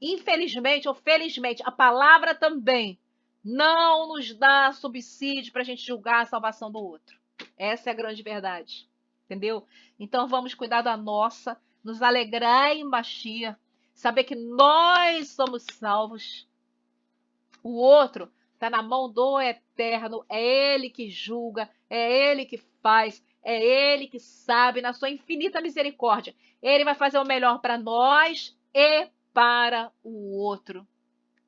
infelizmente ou felizmente a palavra também não nos dá subsídio para a gente julgar a salvação do outro. Essa é a grande verdade, entendeu? Então vamos cuidar da nossa, nos alegrar em Mashiach, saber que nós somos salvos. O outro está na mão do Eterno, é Ele que julga, é Ele que faz, é Ele que sabe, na sua infinita misericórdia. Ele vai fazer o melhor para nós e para o outro,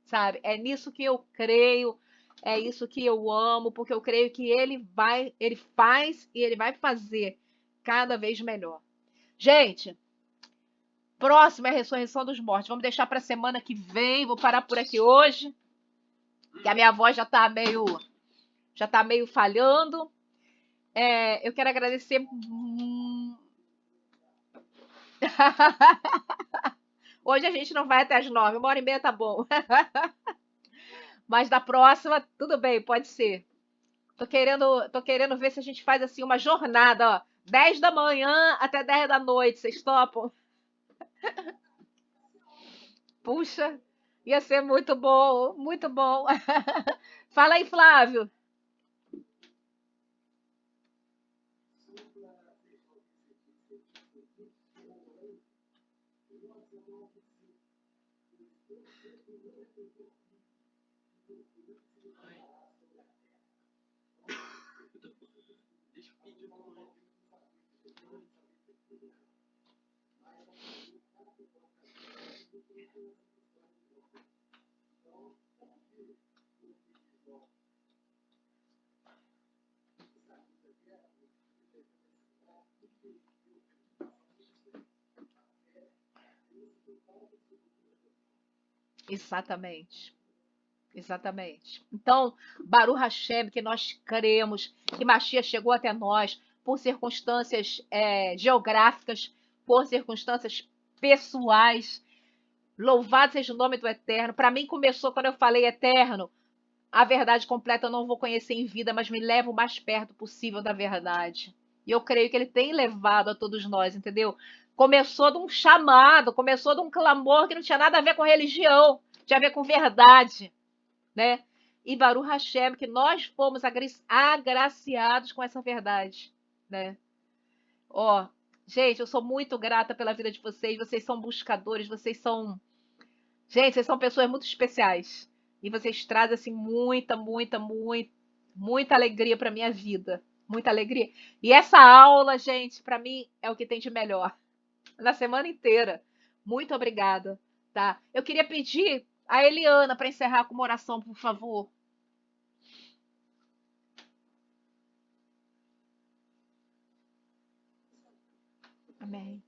sabe? É nisso que eu creio, é isso que eu amo, porque eu creio que Ele faz e Ele vai fazer cada vez melhor. Gente, próximo é a ressurreição dos mortos. Vamos deixar para a semana que vem. Vou parar por aqui hoje, que a minha voz já tá meio falhando. Eu quero agradecer. Hoje a gente não vai até as 9, 1h30 tá bom. Mas da próxima, tudo bem, pode ser. Tô querendo ver se a gente faz assim uma jornada, ó. 10 da manhã até 10 da noite, vocês topam? Puxa, ia ser muito bom, muito bom. Fala aí, Flávio. Exatamente. Exatamente. Então, Baruch Hashem, que nós cremos que Mashiach chegou até nós por circunstâncias geográficas, por circunstâncias pessoais. Louvado seja o nome do Eterno. Para mim começou quando eu falei eterno. A verdade completa eu não vou conhecer em vida, mas me leva o mais perto possível da verdade. E eu creio que ele tem levado a todos nós, entendeu? Começou de um chamado, começou de um clamor que não tinha nada a ver com religião, tinha a ver com verdade, né? E Baruch Hashem, que nós fomos agraciados com essa verdade, né? Ó, gente, eu sou muito grata pela vida de vocês. Vocês são buscadores, gente, vocês são pessoas muito especiais. E vocês trazem assim muita alegria para minha vida, muita alegria. E essa aula, gente, para mim é o que tem de melhor na semana inteira. Muito obrigada, tá? Eu queria pedir a Eliana para encerrar com uma oração, por favor. Amém.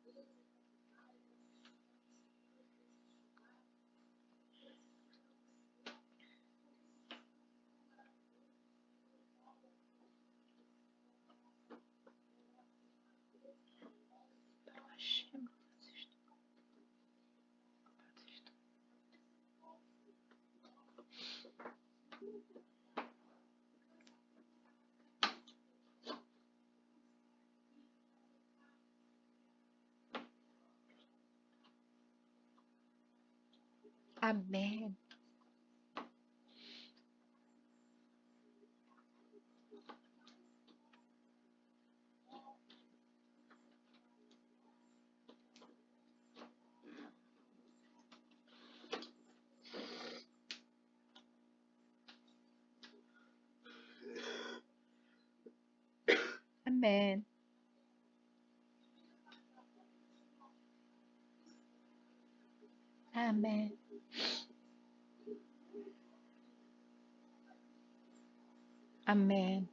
Amém. Amém. Amém. Amém.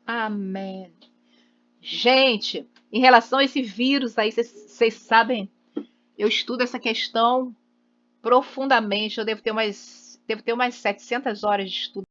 Amém. Gente, em relação a esse vírus aí, vocês sabem, eu estudo essa questão profundamente. Eu devo ter umas 700 horas de estudo